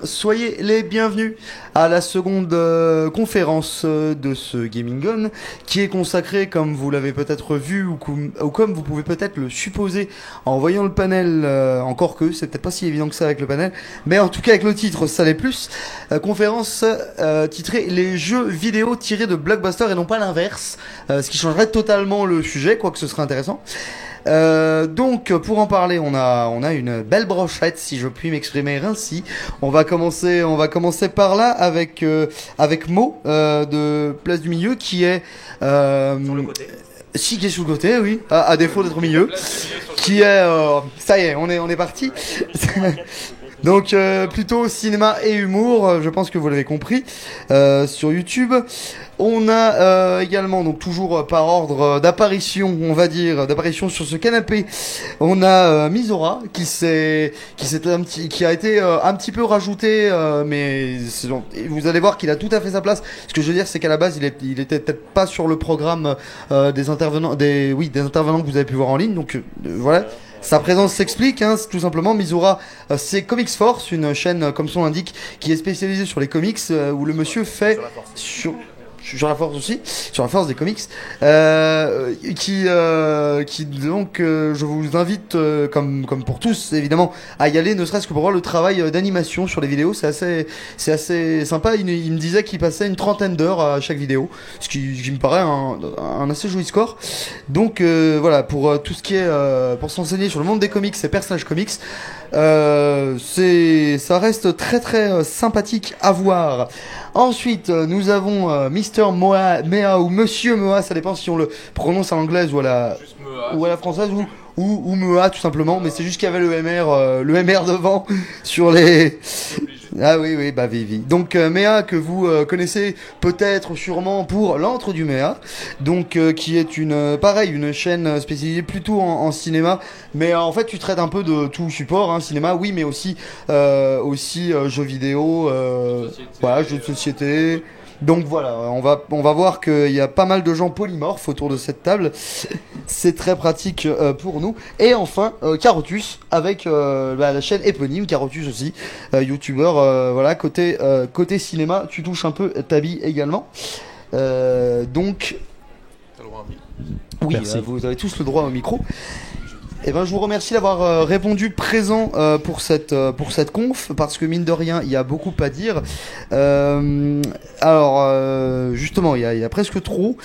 Soyez les bienvenus à la seconde conférence de ce Gaming On qui est consacrée, comme vous l'avez peut-être vu ou comme vous pouvez peut-être le supposer en voyant le panel, encore que c'est peut-être pas si évident que ça avec le panel, mais en tout cas avec le titre ça l'est plus, conférence titrée les jeux vidéo tirés de blockbusters et non pas l'inverse, ce qui changerait totalement le sujet, quoique ce serait intéressant. Donc pour en parler, on a une belle brochette, si je puis m'exprimer ainsi. On va commencer par là avec Mo de Place du Milieu qui est sur le côté. Si, qui est sur le côté, oui, à défaut d'être au milieu, qui est ça y est, on est parti. Donc plutôt cinéma et humour, je pense que vous l'avez compris, sur YouTube. On a également, donc toujours par ordre d'apparition, on va dire, d'apparition sur ce canapé, on a Misora qui a été un petit peu rajouté, mais vous allez voir qu'il a tout à fait sa place. Ce que je veux dire, c'est qu'à la base, il était peut-être pas sur le programme des intervenants que vous avez pu voir en ligne. Donc voilà. Sa présence s'explique, hein, tout simplement. Misora, c'est Comics Force, une chaîne, comme son l'indique, qui est spécialisée sur les comics, où le monsieur fait sur la force aussi, sur la force des comics, qui donc je vous invite comme pour tous évidemment à y aller, ne serait-ce que pour voir le travail d'animation sur les vidéos. C'est assez sympa. Il me disait qu'il passait une trentaine d'heures à chaque vidéo, ce qui me paraît un assez joli score. Donc voilà, pour tout ce qui est pour s'enseigner sur le monde des comics et personnages comics, ça reste très très sympathique à voir. Ensuite, nous avons Mister Mea ou Monsieur Mea, ça dépend si on le prononce à l'anglaise ou à la française ou Mea tout simplement, mais c'est juste qu'il y avait le MR devant sur les... Ah oui, bah Vivi. Donc Mea que vous connaissez peut-être sûrement pour l'antre du Mea, donc qui est une chaîne spécialisée plutôt en cinéma, mais en fait tu traites un peu de tout support, hein, cinéma oui, mais aussi jeux vidéo, voilà, jeux de société. Donc voilà, on va voir qu'il y a pas mal de gens polymorphes autour de cette table. C'est très pratique pour nous. Et enfin, Carotus avec la chaîne éponyme, Carotus aussi, youtubeur, voilà, côté cinéma, tu touches un peu ta bille également. Donc, t'as le droit à un micro. Oui, vous avez tous le droit au micro. Eh ben, je vous remercie d'avoir répondu présent pour cette conf, parce que mine de rien, il y a beaucoup à dire. Justement, il y a presque trop.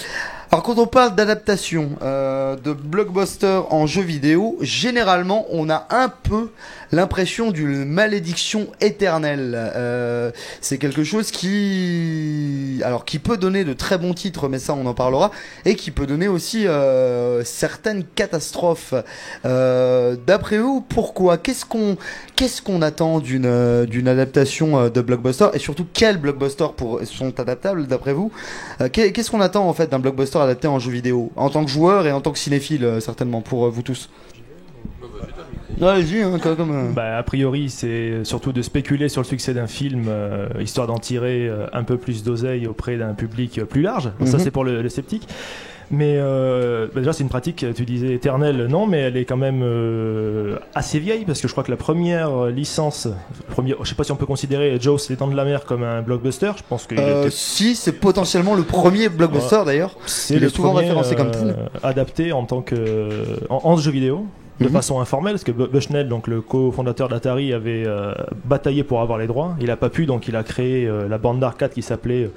Alors quand on parle d'adaptation de blockbuster en jeu vidéo, généralement on a un peu l'impression d'une malédiction éternelle. C'est quelque chose qui peut donner de très bons titres, mais ça on en parlera, et qui peut donner aussi certaines catastrophes. D'après vous, pourquoi? Qu'est-ce qu'on attend d'une adaptation de blockbuster, et surtout quels blockbusters sont adaptables d'après vous? Qu'est-ce qu'on attend en fait d'un blockbuster adapté en jeu vidéo, en tant que joueur et en tant que cinéphile, certainement pour vous tous? Allez-y, hein, a priori, c'est surtout de spéculer sur le succès d'un film, histoire d'en tirer un peu plus d'oseille auprès d'un public plus large. Ça, c'est pour le sceptique. Mais déjà, c'est une pratique, tu disais éternelle, non, mais elle est quand même assez vieille, parce que je crois que la première licence, je sais pas si on peut considérer Jaws, les Dents de la Mer, comme un blockbuster. Je pense que si, c'est potentiellement le premier blockbuster d'ailleurs. Il est souvent référencé comme tel, adapté en tant que en jeu vidéo. De façon informelle, parce que Bushnell, donc le cofondateur d'Atari, avait bataillé pour avoir les droits. Il a pas pu, donc il a créé la bande d'arcade qui s'appelait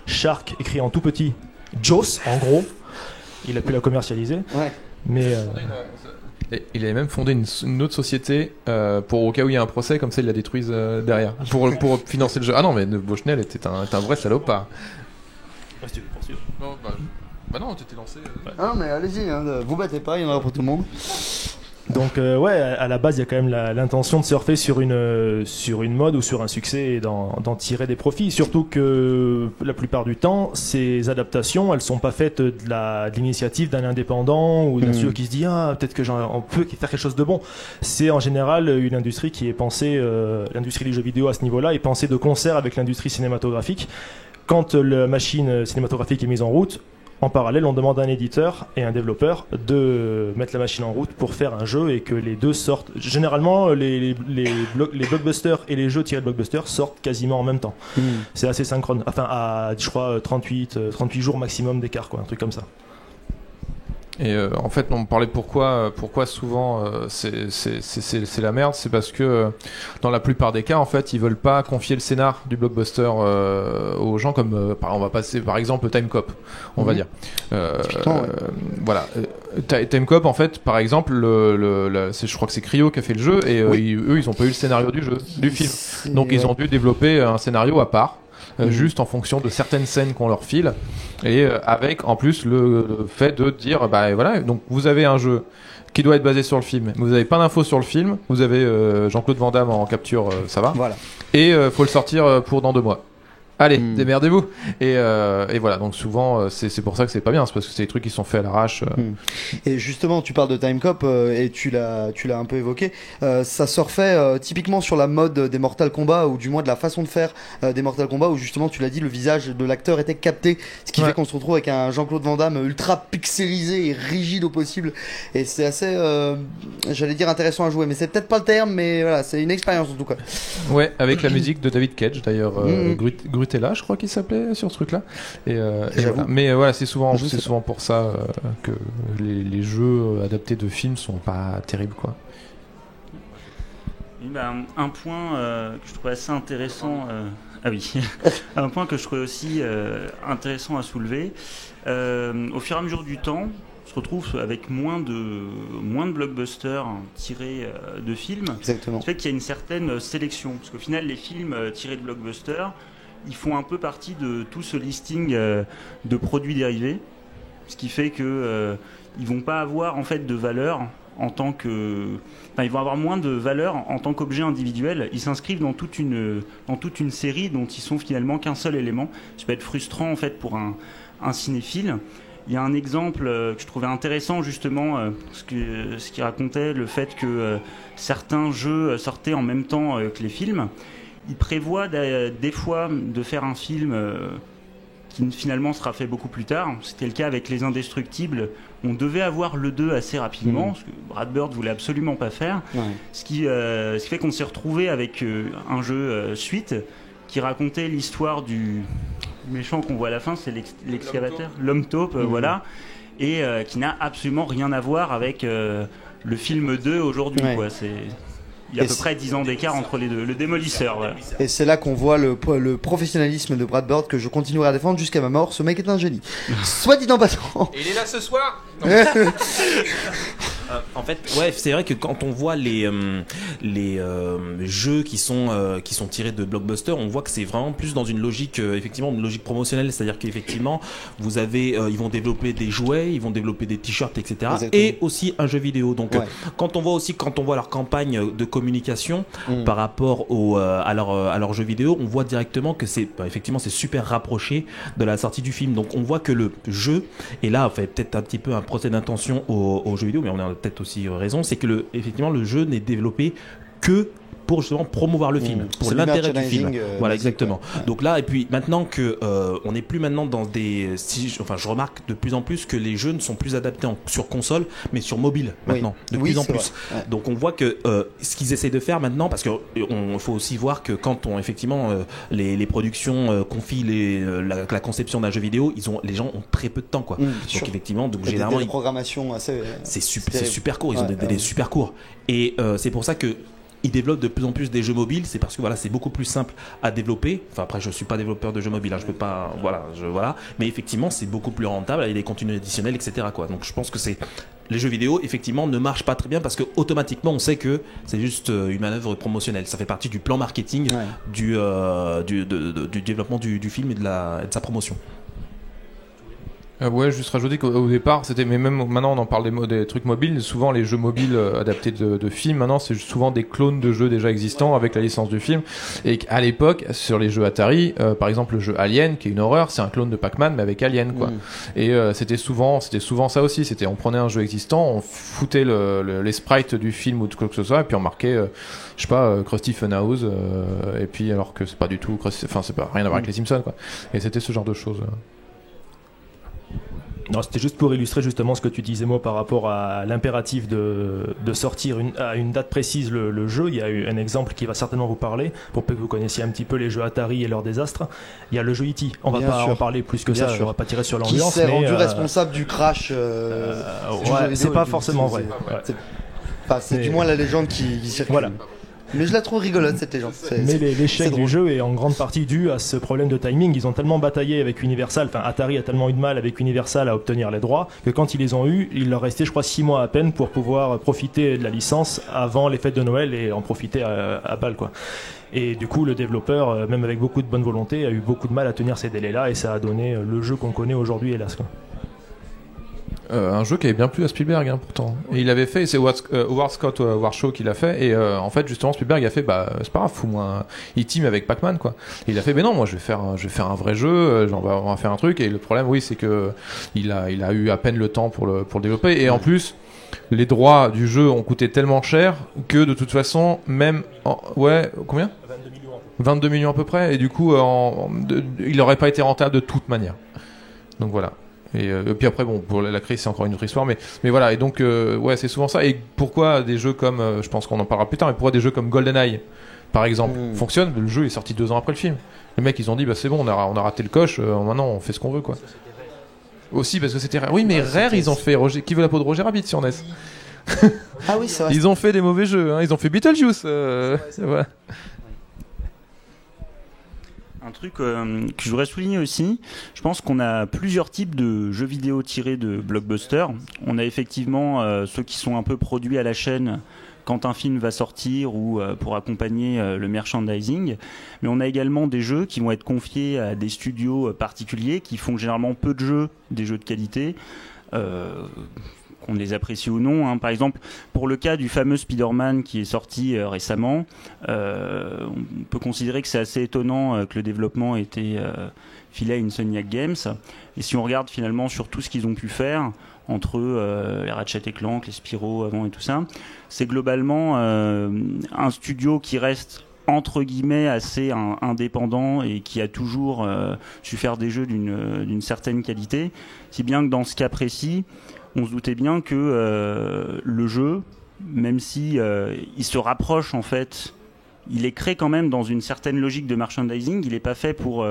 Shark, écrit en tout petit Jaws, en gros. Il a pu la commercialiser. Ouais. Mais il avait même fondé une autre société pour au cas où il y a un procès, comme ça il la détruise derrière pour financer le jeu. Ah non, mais Bushnell était un vrai salopard. Ouais, si tu veux poursuivre. Non, bah non, tu t'es lancé. Ah mais allez-y, hein, vous battez pas, il y en aura pour tout le monde. Donc à la base il y a quand même l'intention de surfer sur une mode ou sur un succès et d'en tirer des profits, surtout que la plupart du temps ces adaptations elles sont pas faites de l'initiative d'un indépendant ou d'un studio qui se dit peut-être que on peut faire quelque chose de bon. C'est en général une industrie qui est pensée, l'industrie du jeu vidéo à ce niveau-là est pensée de concert avec l'industrie cinématographique. Quand la machine cinématographique est mise en route, En parallèle, on demande à un éditeur et un développeur de mettre la machine en route pour faire un jeu et que les deux sortent. Généralement, les blockbusters et les jeux tirés de blockbusters sortent quasiment en même temps. C'est assez synchrone. Enfin, à, je crois, 38 jours maximum d'écart, quoi, un truc comme ça. Et en fait, on parlait pourquoi souvent c'est la merde, c'est parce que dans la plupart des cas, en fait, ils veulent pas confier le scénar du blockbuster aux gens comme on va passer par exemple Time Cop, on va dire. Voilà, Time Cop en fait, par exemple, je crois que c'est Cryo qui a fait le jeu et eux ils ont pas eu le scénario du film, donc ils ont dû développer un scénario à part. Juste en fonction de certaines scènes qu'on leur file et avec en plus le fait de dire bah voilà, donc vous avez un jeu qui doit être basé sur le film, mais vous n'avez pas d'infos sur le film, vous avez Jean-Claude Van Damme en capture, ça va, voilà. Et faut le sortir pour dans 2 mois. Allez, démerdez-vous. Et voilà, donc souvent c'est pour ça que c'est pas bien, c'est parce que c'est des trucs qui sont faits à l'arrache. Et justement, tu parles de Time Cop et tu l'as un peu évoqué. Ça surfait typiquement sur la mode des Mortal Kombat, ou du moins de la façon de faire des Mortal Kombat, où justement tu l'as dit, le visage de l'acteur était capté, ce qui fait qu'on se retrouve avec un Jean-Claude Van Damme ultra pixelisé et rigide au possible. Et c'est assez, j'allais dire intéressant à jouer, mais c'est peut-être pas le terme, mais voilà, c'est une expérience en tout cas. Ouais, avec la musique de David Cage d'ailleurs. Grutella, je crois qu'il s'appelait sur ce truc-là. Et voilà. Mais voilà, c'est souvent pour ça que les jeux adaptés de films sont pas terribles, quoi. Un point que je trouvais assez intéressant. Un point que je trouvais aussi intéressant à soulever. Au fur et à mesure du temps, on se retrouve avec moins de blockbusters tirés de films. Exactement. Ça fait qu'il y a une certaine sélection, parce qu'au final, les films tirés de blockbusters, ils font un peu partie de tout ce listing de produits dérivés, ce qui fait que ils vont pas avoir en fait de valeur en tant que, ils vont avoir moins de valeur en tant qu'objet individuel. Ils s'inscrivent dans toute une série dont ils sont finalement qu'un seul élément. Ça peut être frustrant en fait pour un cinéphile. Il y a un exemple que je trouvais intéressant justement, ce qui racontait le fait que certains jeux sortaient en même temps que les films. Il prévoit des fois de faire un film qui finalement sera fait beaucoup plus tard. C'était le cas avec Les Indestructibles. On devait avoir le 2 assez rapidement, parce que Brad Bird voulait absolument pas faire. Ce qui fait qu'on s'est retrouvé avec un jeu suite qui racontait l'histoire du méchant qu'on voit à la fin, c'est l'excavateur, l'homme taupe, voilà, et qui n'a absolument rien à voir avec le film 2 aujourd'hui, quoi. Il y a à peu près 10 ans d'écart entre les deux. Le démolisseur. Voilà. Et c'est là qu'on voit le professionnalisme de Brad Bird que je continuerai à défendre jusqu'à ma mort. Ce mec est un génie. Soit dit en passant. Et il est là ce soir. En fait, ouais, c'est vrai que quand on voit les jeux qui sont tirés de blockbuster, on voit que c'est vraiment plus dans une logique, effectivement, une logique promotionnelle, c'est-à-dire qu'effectivement, vous avez, ils vont développer des jouets, ils vont développer des t-shirts, etc. Exactement. Et aussi un jeu vidéo. Donc, quand on voit leur campagne de communication par rapport à leur jeu vidéo, on voit directement que effectivement, c'est super rapproché de la sortie du film. Donc, on voit que le jeu, et là, on fait peut-être un petit peu un procès d'intention au jeu vidéo, mais on a peut-être aussi raison, c'est que effectivement le jeu n'est développé que pour justement promouvoir le film, pour l'intérêt du film. Voilà, exactement. Donc là, et puis maintenant que on n'est plus maintenant dans je remarque de plus en plus que les jeux ne sont plus adaptés sur console, mais sur mobile maintenant, de plus en plus. Ouais. Donc on voit que ce qu'ils essaient de faire maintenant, parce que faut aussi voir que quand effectivement les productions confient la conception d'un jeu vidéo, les gens ont très peu de temps, quoi. Donc effectivement, généralement, des programmations assez. C'est super court. Ils ont des délais super courts. Et c'est pour ça que ils développent de plus en plus des jeux mobiles, c'est parce que voilà, c'est beaucoup plus simple à développer. Enfin, après, je suis pas développeur de jeux mobiles, je peux pas, voilà. Mais effectivement, c'est beaucoup plus rentable, il y a des contenus additionnels, etc., quoi. Donc, je pense que les jeux vidéo, effectivement, ne marchent pas très bien parce que automatiquement, on sait que c'est juste une manœuvre promotionnelle. Ça fait partie du plan marketing du développement du film et de sa promotion. Ouais, juste rajouter qu'au départ, mais même maintenant on en parle des trucs mobiles, souvent les jeux mobiles adaptés de films, maintenant c'est souvent des clones de jeux déjà existants avec la licence du film, et qu'à l'époque, sur les jeux Atari, par exemple le jeu Alien, qui est une horreur, c'est un clone de Pac-Man mais avec Alien, quoi. Et c'était souvent ça aussi, on prenait un jeu existant, on foutait les sprites du film ou de quoi que ce soit, et puis on marquait, je sais pas, Krusty Funhouse, et puis alors que c'est pas du tout, c'est pas rien à voir avec les Simpsons, quoi. Et c'était ce genre de choses. Non, c'était juste pour illustrer justement ce que tu disais, moi, par rapport à l'impératif de sortir à une date précise le jeu. Il y a eu un exemple qui va certainement vous parler, pour peu que vous connaissiez un petit peu les jeux Atari et leurs désastres. Il y a le jeu E.T. On va Bien pas sûr. en parler plus que Bien ça, sûr. on va pas tirer sur Qui l'ambiance. s'est mais, rendu responsable du crash du jeu ouais, vidéo c'est pas et du- forcément vrai. c'est- Ouais. c'est du moins la légende qui circule. Voilà. Mais je la trouve rigolote cette légende. Mais l'échec c'est du drôle. jeu est en grande partie dû à ce problème de timing. Ils ont tellement bataillé avec Universal, enfin Atari a tellement eu de mal avec Universal à obtenir les droits, que quand ils les ont eus, il leur restait je crois 6 mois à peine pour pouvoir profiter de la licence avant les fêtes de Noël et en profiter à balle quoi. Et du coup le développeur, même avec beaucoup de bonne volonté, a eu beaucoup de mal à tenir ces délais-là et ça a donné le jeu qu'on connaît aujourd'hui hélas quoi. Un jeu qui avait bien plu à Spielberg pourtant. Et il avait fait, c'est Howard Scott Warshaw qui l'a fait, et en fait justement Spielberg a fait c'est pas grave, fous-moi un E.T. mais avec Pac-Man quoi. Et il a fait mais non, moi je vais faire un vrai jeu, on va faire un truc, et le problème oui c'est que il a eu à peine le temps pour le développer, et en plus les droits du jeu ont coûté tellement cher que de toute façon même combien 22 millions à peu près, et du coup il n'aurait pas été rentable de toute manière. Donc voilà. Et puis après bon pour la crise c'est encore une autre histoire, mais voilà, et donc ouais c'est souvent ça. Et pourquoi des jeux comme je pense qu'on en parlera plus tard, mais pourquoi des jeux comme GoldenEye par exemple fonctionnent? Le jeu est sorti 2 ans après le film. Les mecs ils ont dit c'est bon, on a raté le coche, maintenant on fait ce qu'on veut quoi. Aussi parce que c'était Rare. Oui mais Rare ils ont fait Qui veut la peau de Roger Rabbit sur NES. Ah oui c'est vrai. Ils ont fait des mauvais jeux, ils ont fait Beetlejuice. Voilà. Un truc que je voudrais souligner aussi, je pense qu'on a plusieurs types de jeux vidéo tirés de blockbusters. On a effectivement ceux qui sont un peu produits à la chaîne quand un film va sortir ou pour accompagner le merchandising. Mais on a également des jeux qui vont être confiés à des studios particuliers qui font généralement peu de jeux, des jeux de qualité. Qu'on les apprécie ou non. Par exemple, pour le cas du fameux Spider-Man qui est sorti récemment, on peut considérer que c'est assez étonnant que le développement ait été filé à Insomniac Games. Et si on regarde finalement sur tout ce qu'ils ont pu faire, entre les Ratchet & Clank, les Spyro avant et tout ça, c'est globalement un studio qui reste entre guillemets assez indépendant et qui a toujours su faire des jeux d'une certaine qualité, si bien que dans ce cas précis, on se doutait bien que le jeu, même si il se rapproche en fait, il est créé quand même dans une certaine logique de merchandising, il n'est pas fait pour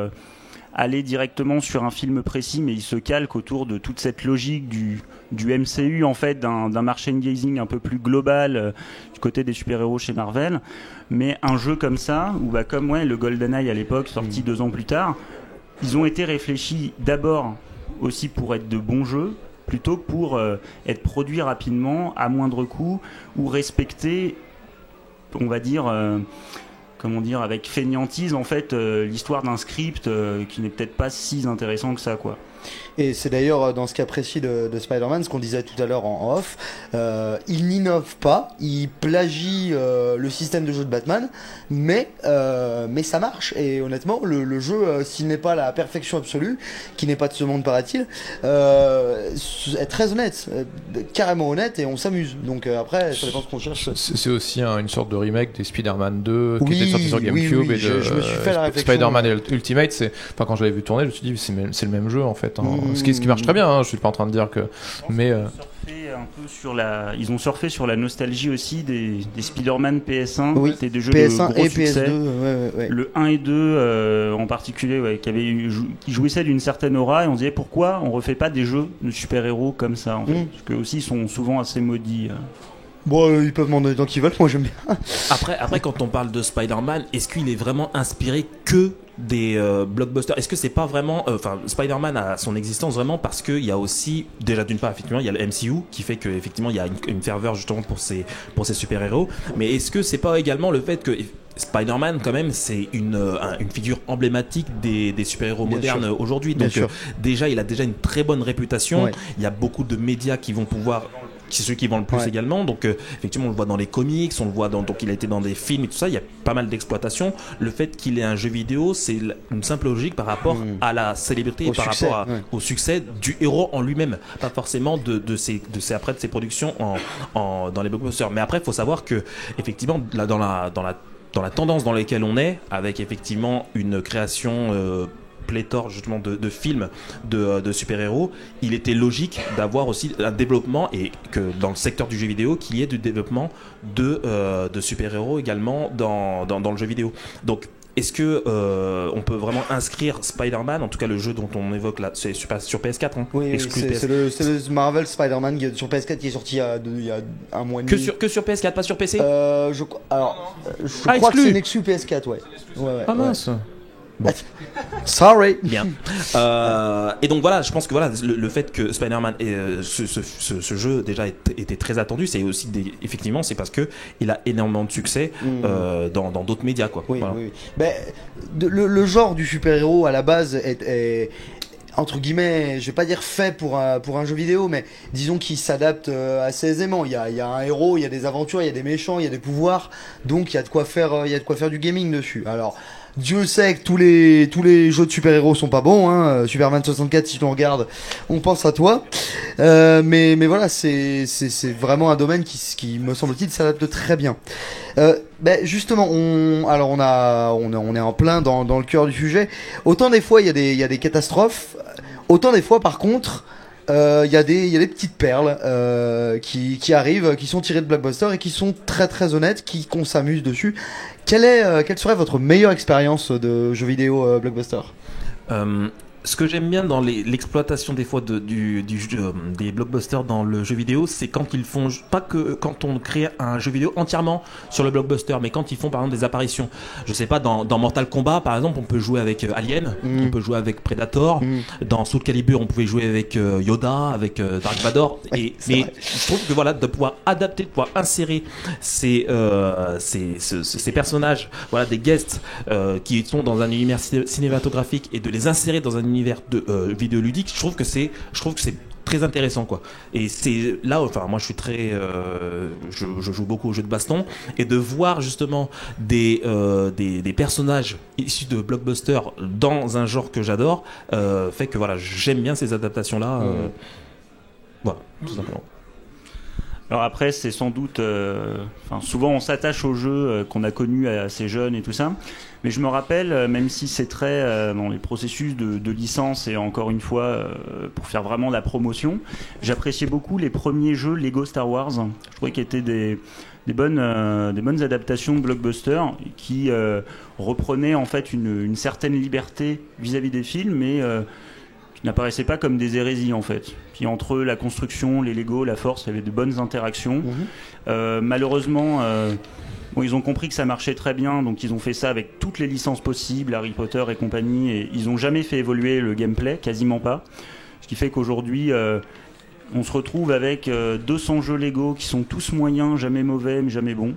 aller directement sur un film précis, mais il se calque autour de toute cette logique du MCU en fait, d'un merchandising un peu plus global du côté des super-héros chez Marvel. Mais un jeu comme ça, ou comme le GoldenEye à l'époque, sorti 2 ans plus tard, ils ont été réfléchis d'abord aussi pour être de bons jeux, plutôt que pour être produits rapidement, à moindre coût, ou respecter, on va dire, avec fainéantise, en fait, l'histoire d'un script qui n'est peut-être pas si intéressant que ça, quoi. Et c'est d'ailleurs dans ce cas précis de Spider-Man, ce qu'on disait tout à l'heure en off, il n'innove pas, il plagie le système de jeu de Batman, mais ça marche. Et honnêtement, le jeu, s'il n'est pas la perfection absolue, qui n'est pas de ce monde paraît-il, est très honnête, carrément honnête, et on s'amuse. Donc après, ça dépend ce qu'on cherche. C'est aussi une sorte de remake des Spider-Man 2 Oui, qui était sorti sur GameCube, oui, et je me suis fait la réflexion. Spider-Man Ultimate. Quand je l'avais vu tourner, je me suis dit c'est le même jeu en fait. Ce qui marche très bien, je suis pas en train de dire que. Mais ils ont surfé sur la nostalgie aussi des Spider-Man PS1, oui, c'était des jeux PS1 de gros et succès. PS2, ouais. Le 1 et 2 en particulier, qui jouissaient d'une certaine aura, et on se disait pourquoi on refait pas des jeux de super-héros comme ça en fait, parce que aussi ils sont souvent assez maudits. Bon, ils peuvent m'en donner tant qu'ils veulent, moi j'aime bien. Après, quand on parle de Spider-Man, est-ce qu'il est vraiment inspiré que des blockbusters? Est-ce que c'est pas vraiment... Spider-Man a son existence vraiment parce qu'il y a aussi, déjà d'une part, effectivement, il y a le MCU qui fait qu'effectivement, il y a une ferveur justement pour ces super-héros. Mais est-ce que c'est pas également le fait que Spider-Man, quand même, c'est une figure emblématique des super-héros modernes aujourd'hui. Donc, déjà, il a déjà une très bonne réputation. Ouais. Il y a beaucoup de médias qui vont pouvoir... C'est ceux qui vendent le plus également. Donc, effectivement, on le voit dans les comics, on le voit donc il a été dans des films et tout ça. Il y a pas mal d'exploitation. Le fait qu'il ait un jeu vidéo, c'est une simple logique par rapport à la célébrité et par rapport au succès du héros en lui-même. Pas forcément de ses productions dans les blockbusters. Mais après, il faut savoir que, effectivement, là, dans la tendance dans laquelle on est, avec effectivement une création pléthore justement de films de super-héros, il était logique d'avoir aussi un développement, et que dans le secteur du jeu vidéo, qu'il y ait du développement de super-héros également dans le jeu vidéo. Donc est-ce que on peut vraiment inscrire Spider-Man, en tout cas le jeu dont on évoque là, c'est sur PS4, hein, Oui, c'est le Marvel Spider-Man sur PS4 qui est sorti il y a un mois et demi. Que sur PS4, pas sur PC je crois que c'est une exclu PS4, ouais. Ah mince. Bon. Sorry. Bien. Et donc voilà, je pense que voilà, le fait que Spider-Man ce jeu déjà était très attendu, c'est aussi effectivement c'est parce que il a énormément de succès dans d'autres médias, quoi. Oui, voilà. oui. Ben, le genre du super-héros à la base est entre guillemets, je vais pas dire fait pour un jeu vidéo, mais disons qu'il s'adapte assez aisément. Il y a un héros, il y a des aventures, il y a des méchants, il y a des pouvoirs, donc il y a de quoi faire du gaming dessus. Alors Dieu sait que tous les jeux de super-héros sont pas bons, hein. Superman 64, si tu en regardes, on pense à toi. Mais voilà, c'est vraiment un domaine qui me semble-t-il s'adapte très bien. Ben justement, on est en plein dans le cœur du sujet. Autant des fois il y a des catastrophes, autant des fois par contre il y a des petites perles qui arrivent, qui sont tirées de Blockbuster et qui sont très très honnêtes, qu'on s'amuse dessus. Quelle serait votre meilleure expérience de jeu vidéo Blockbuster? Ce que j'aime bien dans l'exploitation des fois des blockbusters dans le jeu vidéo, c'est quand ils font, pas que quand on crée un jeu vidéo entièrement sur le blockbuster, mais quand ils font par exemple des apparitions. Je sais pas, dans Mortal Kombat par exemple, on peut jouer avec Alien, on peut jouer avec Predator, dans Soul Calibur on pouvait jouer avec Yoda, avec Dark Vador, mais je trouve que voilà, de pouvoir adapter, de pouvoir insérer ces personnages, voilà, des guests qui sont dans un univers cinématographique, et de les insérer dans un univers de vidéoludique, je trouve que c'est très intéressant, quoi. Et c'est là, enfin moi je suis très je joue beaucoup aux jeux de baston, et de voir justement des personnages issus de blockbuster dans un genre que j'adore fait que voilà, j'aime bien ces adaptations là, voilà, tout simplement. Alors après, c'est sans doute... souvent, on s'attache aux jeux qu'on a connus assez jeunes et tout ça. Mais je me rappelle, même si c'est très dans les processus de licence, et encore une fois, pour faire vraiment la promotion, j'appréciais beaucoup les premiers jeux Lego Star Wars. Je trouvais qu'ils étaient des bonnes adaptations de blockbuster qui reprenaient en fait une certaine liberté vis-à-vis des films, mais qui n'apparaissaient pas comme des hérésies en fait. Puis entre la construction, les Lego, la force, il y avait de bonnes interactions. Malheureusement, ils ont compris que ça marchait très bien, donc ils ont fait ça avec toutes les licences possibles, Harry Potter et compagnie, et ils n'ont jamais fait évoluer le gameplay, quasiment pas. Ce qui fait qu'aujourd'hui, on se retrouve avec 200 jeux Lego qui sont tous moyens, jamais mauvais, mais jamais bons.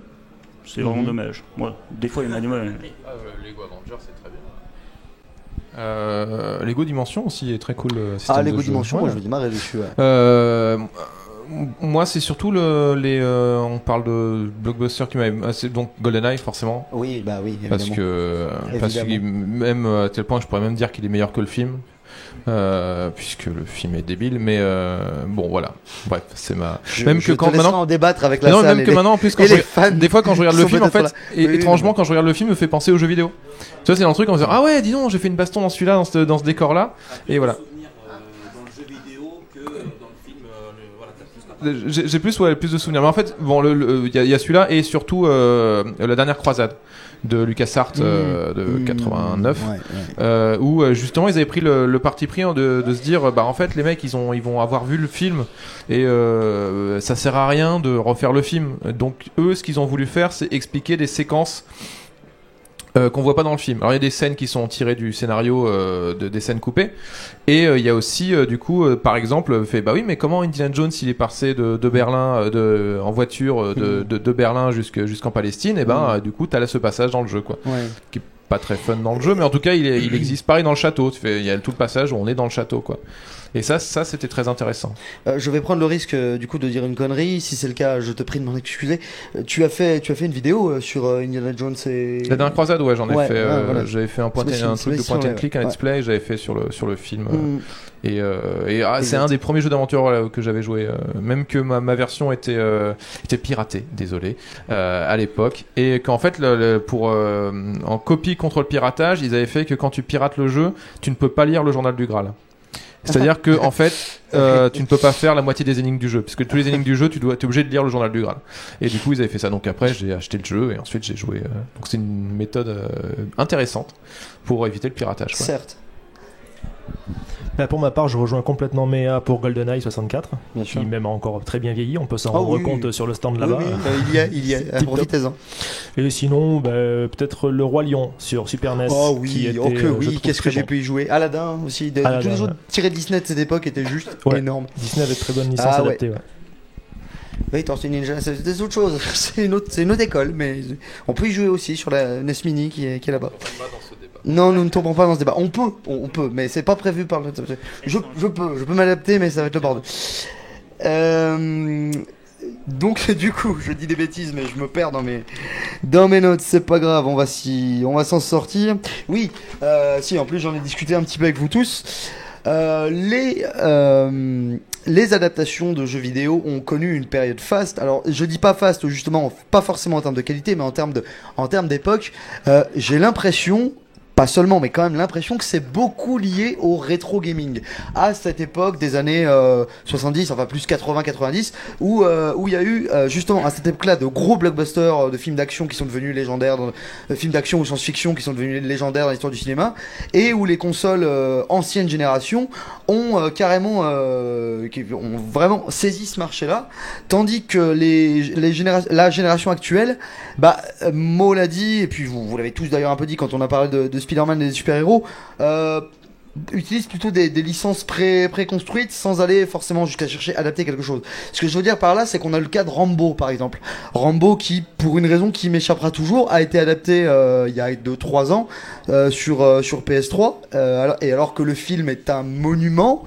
C'est vraiment dommage. Ouais, des fois, il y en a des mauvais. Lego Avengers, c'est très bien. Lego Dimension aussi est très cool. Lego Dimension, moi je me démarrer dessus. Moi, c'est surtout on parle de blockbuster qui m'avait donc GoldenEye forcément. Oui, bah oui, évidemment. Parce que même à tel point, je pourrais même dire qu'il est meilleur que le film. Puisque le film est débile, mais bon voilà, bref, c'est ma même que quand maintenant en débattre avec la salle, même que maintenant en plus des fois quand je regarde le film en fait, étrangement quand je regarde le film me fait penser aux jeux vidéo. Tu vois, c'est un truc on se dit ah ouais dis donc j'ai fait une baston dans celui-là, dans ce décor là, et voilà. J'ai plus de souvenirs, mais en fait bon il y a celui-là et surtout la dernière croisade de LucasArts de 89 où justement ils avaient pris le parti pris de se dire bah en fait les mecs ils vont avoir vu le film et ça sert à rien de refaire le film, donc eux ce qu'ils ont voulu faire c'est expliquer des séquences qu'on voit pas dans le film. Alors il y a des scènes qui sont tirées du scénario, des scènes coupées, et il y a aussi du coup par exemple bah oui mais comment Indiana Jones il est passé de Berlin en voiture de Berlin jusqu'en Palestine, et du coup t'as là ce passage dans le jeu quoi, qui est pas très fun dans le jeu, mais en tout cas il existe pareil dans le château. Il y a tout le passage où on est dans le château quoi. Et ça c'était très intéressant. Je vais prendre le risque du coup de dire une connerie. Si c'est le cas, je te prie de m'en excuser. Tu as fait une vidéo sur Indiana Jones et la dernière croisade, ouais, j'en ai fait. Voilà. J'avais fait un truc de point and click, un let's play. J'avais fait sur le film. C'est un des premiers jeux d'aventure que j'avais joué. Même que ma version était piratée, désolé, à l'époque, et qu'en fait pour en copie contre le piratage, ils avaient fait que quand tu pirates le jeu, tu ne peux pas lire le journal du Graal. C'est-à-dire que en fait, tu ne peux pas faire la moitié des énigmes du jeu, puisque tous les énigmes du jeu, t'es obligé de lire le journal du Graal. Et du coup, ils avaient fait ça. Donc après, j'ai acheté le jeu et ensuite j'ai joué. Donc c'est une méthode intéressante pour éviter le piratage, quoi. Certes. Pour ma part, je rejoins complètement Méa pour GoldenEye 64, Bien sûr. qui même a encore très bien vieilli. On peut s'en Ah rendre oui, compte oui. sur le stand Oui, là-bas. oui, il y a. Profitez-en. Et sinon, peut-être Le Roi Lion sur Super NES. Oh qui oui, était, ok, je oui, trouve qu'est-ce que très j'ai bon. pu y jouer. Aladdin aussi, Aladdin, tous les ouais. autres tirés de Disney de cette époque étaient juste Ouais. énormes. Disney avait de très bonnes licences Ah, ouais. adaptées. Ouais. Oui, Tortue Ninja, c'est des autres choses. C'est une autre école, mais on peut y jouer aussi sur la NES Mini qui est là-bas. Non, nous ne tombons pas dans ce débat. On peut, mais c'est pas prévu par le. Je peux m'adapter, mais ça va être le bordel. Donc du coup, je dis des bêtises, mais je me perds dans mes notes. C'est pas grave, on va s'en sortir. Oui, si en plus j'en ai discuté un petit peu avec vous tous. Les adaptations de jeux vidéo ont connu une période faste. Alors, je dis pas faste, justement, pas forcément en termes de qualité, mais en termes d'époque. J'ai l'impression, pas seulement, mais quand même l'impression que c'est beaucoup lié au rétro gaming. À cette époque des années 70, enfin plus 80-90, où il y a eu justement à cette époque-là de gros blockbusters de films d'action qui sont devenus légendaires, de films d'action ou science-fiction qui sont devenus légendaires dans l'histoire du cinéma, et où les consoles ancienne génération ont ont vraiment saisi ce marché-là, tandis que la génération actuelle, Mo l'a dit, et puis vous l'avez tous d'ailleurs un peu dit quand on a parlé de Spider-Man et des super-héros, utilise plutôt des licences préconstruites sans aller forcément jusqu'à chercher à adapter quelque chose. Ce que je veux dire par là, c'est qu'on a le cas de Rambo par exemple. Rambo qui, pour une raison qui m'échappera toujours, a été adapté il y a 2-3 ans sur PS3, alors que le film est un monument.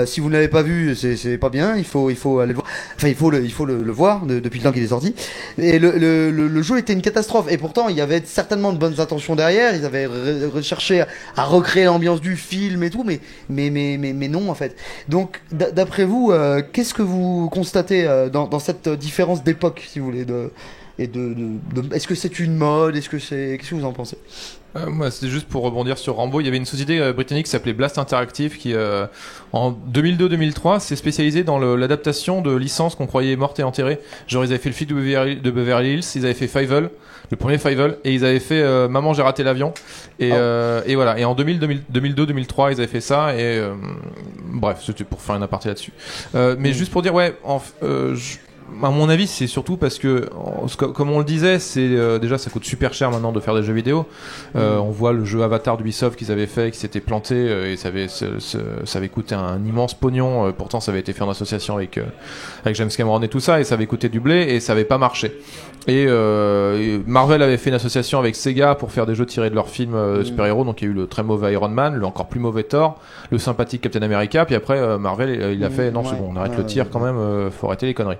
Si vous ne l'avez pas vu, c'est pas bien, il faut aller le voir. Enfin, il faut le voir depuis le temps qu'il est sorti. Et le jeu était une catastrophe. Et pourtant, il y avait certainement de bonnes intentions derrière. Ils avaient recherché à recréer l'ambiance du film et tout, mais non en fait. Donc, d'après vous, qu'est-ce que vous constatez dans cette différence d'époque, si vous voulez, est-ce que c'est une mode, qu'est-ce que vous en pensez? Moi, c'était juste pour rebondir sur Rambo. Il y avait une société britannique qui s'appelait Blast Interactive qui, en 2002-2003, s'est spécialisée dans l'adaptation de licences qu'on croyait mortes et enterrées. Genre, ils avaient fait le flic de Beverly Hills, ils avaient fait Fievel, le premier Fievel, et ils avaient fait Maman, j'ai raté l'avion. Et voilà. Et en 2002-2003, ils avaient fait ça. Et bref, c'était pour faire une aparté là-dessus. Mais juste pour dire, à mon avis, c'est surtout parce que, comme on le disait, déjà ça coûte super cher maintenant de faire des jeux vidéo. On voit le jeu Avatar d'Ubisoft qu'ils avaient fait, qui s'était planté et ça avait coûté un immense pognon. Pourtant, ça avait été fait en association avec James Cameron et tout ça, et ça avait coûté du blé et ça avait pas marché. Et Marvel avait fait une association avec Sega pour faire des jeux tirés de leurs films super-héros. Donc il y a eu le très mauvais Iron Man, le encore plus mauvais Thor, le sympathique Captain America. Puis après, Marvel, il a fait non, c'est bon, on arrête le tir quand même, faut arrêter les conneries.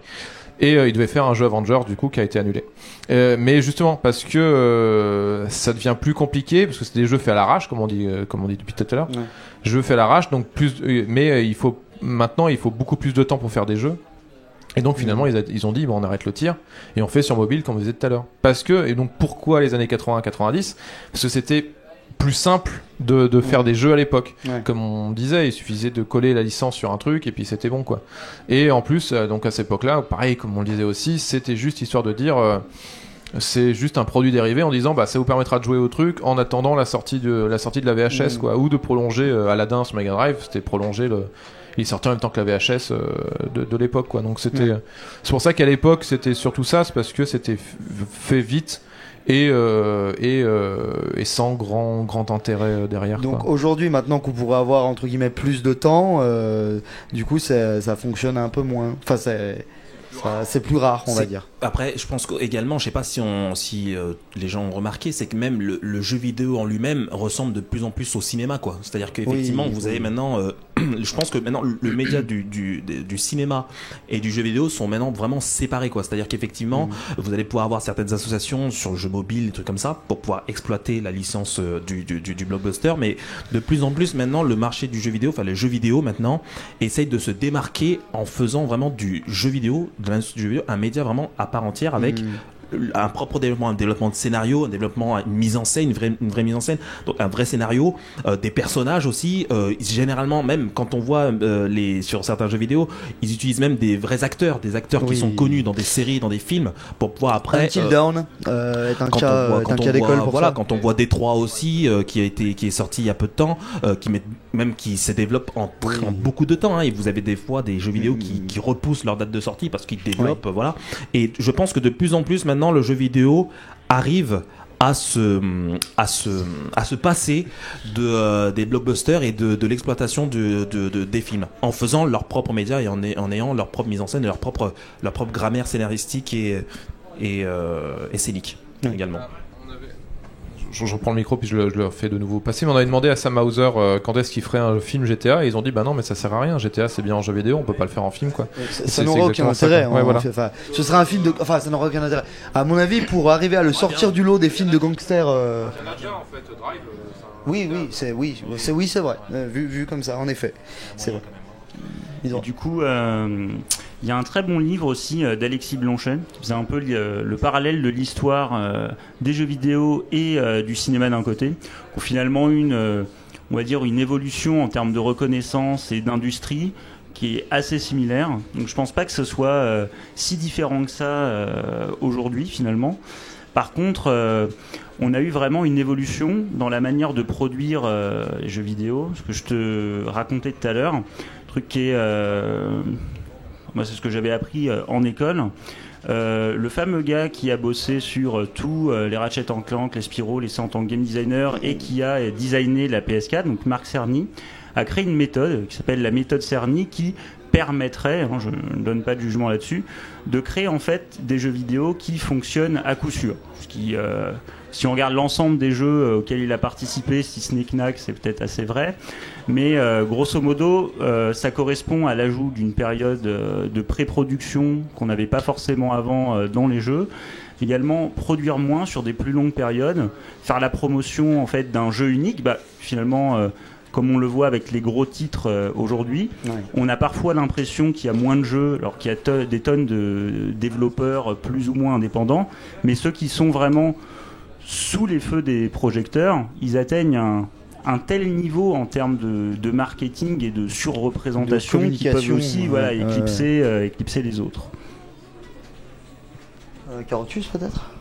Et il devait faire un jeu Avengers du coup qui a été annulé. Mais justement parce que ça devient plus compliqué, parce que c'est des jeux faits à l'arrache, comme on dit depuis tout à l'heure. Ouais. Jeux faits à l'arrache, donc mais il faut beaucoup plus de temps pour faire des jeux. Et donc finalement ils ont dit on arrête le tir et on fait sur mobile comme vous disiez tout à l'heure. Et donc pourquoi les années 80-90 ? Parce que c'était plus simple de faire des jeux à l'époque. Ouais. Comme on disait, il suffisait de coller la licence sur un truc et puis c'était bon quoi. Et en plus, donc à cette époque-là, pareil comme on le disait aussi, c'était juste histoire de dire c'est juste un produit dérivé en disant ça vous permettra de jouer au truc en attendant la sortie de la VHS quoi, ou de prolonger Aladdin sur Mega Drive, c'était prolonger il sortait en même temps que la VHS de l'époque quoi. Donc c'est pour ça qu'à l'époque c'était surtout ça, c'est parce que c'était fait vite. Et sans grand intérêt derrière. Donc quoi. Aujourd'hui, maintenant qu'on pourrait avoir entre guillemets plus de temps, du coup ça fonctionne un peu moins. Enfin c'est plus rare, on va dire. Après, je pense qu'également, je sais pas si les gens ont remarqué, c'est que même le jeu vidéo en lui-même ressemble de plus en plus au cinéma, quoi. C'est-à-dire qu'effectivement, vous avez maintenant, je pense que maintenant le média du cinéma et du jeu vidéo sont maintenant vraiment séparés, quoi. C'est-à-dire qu'effectivement, vous allez pouvoir avoir certaines associations sur le jeu mobile, des trucs comme ça, pour pouvoir exploiter la licence du blockbuster, mais de plus en plus maintenant, le marché du jeu vidéo, enfin les jeux vidéo maintenant, essaye de se démarquer en faisant vraiment du jeu vidéo, un média vraiment à part entière avec un propre développement, un développement de scénario, un développement, une mise en scène, une vraie mise en scène, donc un vrai scénario, des personnages aussi. Généralement, même quand on voit sur certains jeux vidéo, ils utilisent même des vrais acteurs, qui sont connus dans des séries, dans des films, pour pouvoir après. Until Dawn est un cas d'école pour ça. Quand on voit Détroit aussi, qui est sorti il y a peu de temps, qui se développe en beaucoup de temps. Hein, et vous avez des fois des jeux vidéo qui repoussent leur date de sortie parce qu'ils développent, voilà. Et je pense que de plus en plus maintenant, le jeu vidéo arrive à se passer des blockbusters et de l'exploitation des films, en faisant leur propre média et en ayant leur propre mise en scène et leur propre grammaire scénaristique et scénique également. Je reprends le micro puis je le fais de nouveau passer. Mais on avait demandé à Sam Hauser quand est-ce qu'il ferait un film GTA et ils ont dit bah non mais ça sert à rien, GTA c'est bien en jeu vidéo, on peut pas le faire en film quoi. Ça n'aura aucun intérêt. Ce sera un film ça n'aura aucun intérêt. À mon avis, pour arriver à le sortir du lot des films de gangsters. Oui, c'est vrai. Vu comme ça, en effet, c'est vrai. Et du coup, il y a un très bon livre aussi d'Alexis Blanchet qui faisait un peu le parallèle de l'histoire des jeux vidéo et du cinéma d'un côté, où finalement on va dire une évolution en termes de reconnaissance et d'industrie qui est assez similaire. Donc je pense pas que ce soit si différent que ça aujourd'hui finalement. Par contre, on a eu vraiment une évolution dans la manière de produire les jeux vidéo, ce que je te racontais tout à l'heure. Qui est, moi c'est ce que j'avais appris en école. Le fameux gars qui a bossé sur tous les Ratchet & Clank, les Spyro, les en tant que game designer et qui a designé la PS4, donc Marc Cerny, a créé une méthode qui s'appelle la méthode Cerny qui permettrait, je ne donne pas de jugement là-dessus, de créer en fait des jeux vidéo qui fonctionnent à coup sûr. Ce qui, si on regarde l'ensemble des jeux auxquels il a participé, si ce n'est Knack, c'est peut-être assez vrai. Mais grosso modo, ça correspond à l'ajout d'une période de pré-production qu'on n'avait pas forcément avant dans les jeux. Également, produire moins sur des plus longues périodes, faire la promotion en fait d'un jeu unique. Finalement, comme on le voit avec les gros titres aujourd'hui, on a parfois l'impression qu'il y a moins de jeux, alors qu'il y a des tonnes de développeurs plus ou moins indépendants, mais ceux qui sont vraiment sous les feux des projecteurs, ils atteignent un tel niveau en termes de marketing et de surreprésentation qu'ils peuvent aussi éclipser les autres. Carotus peut-être ?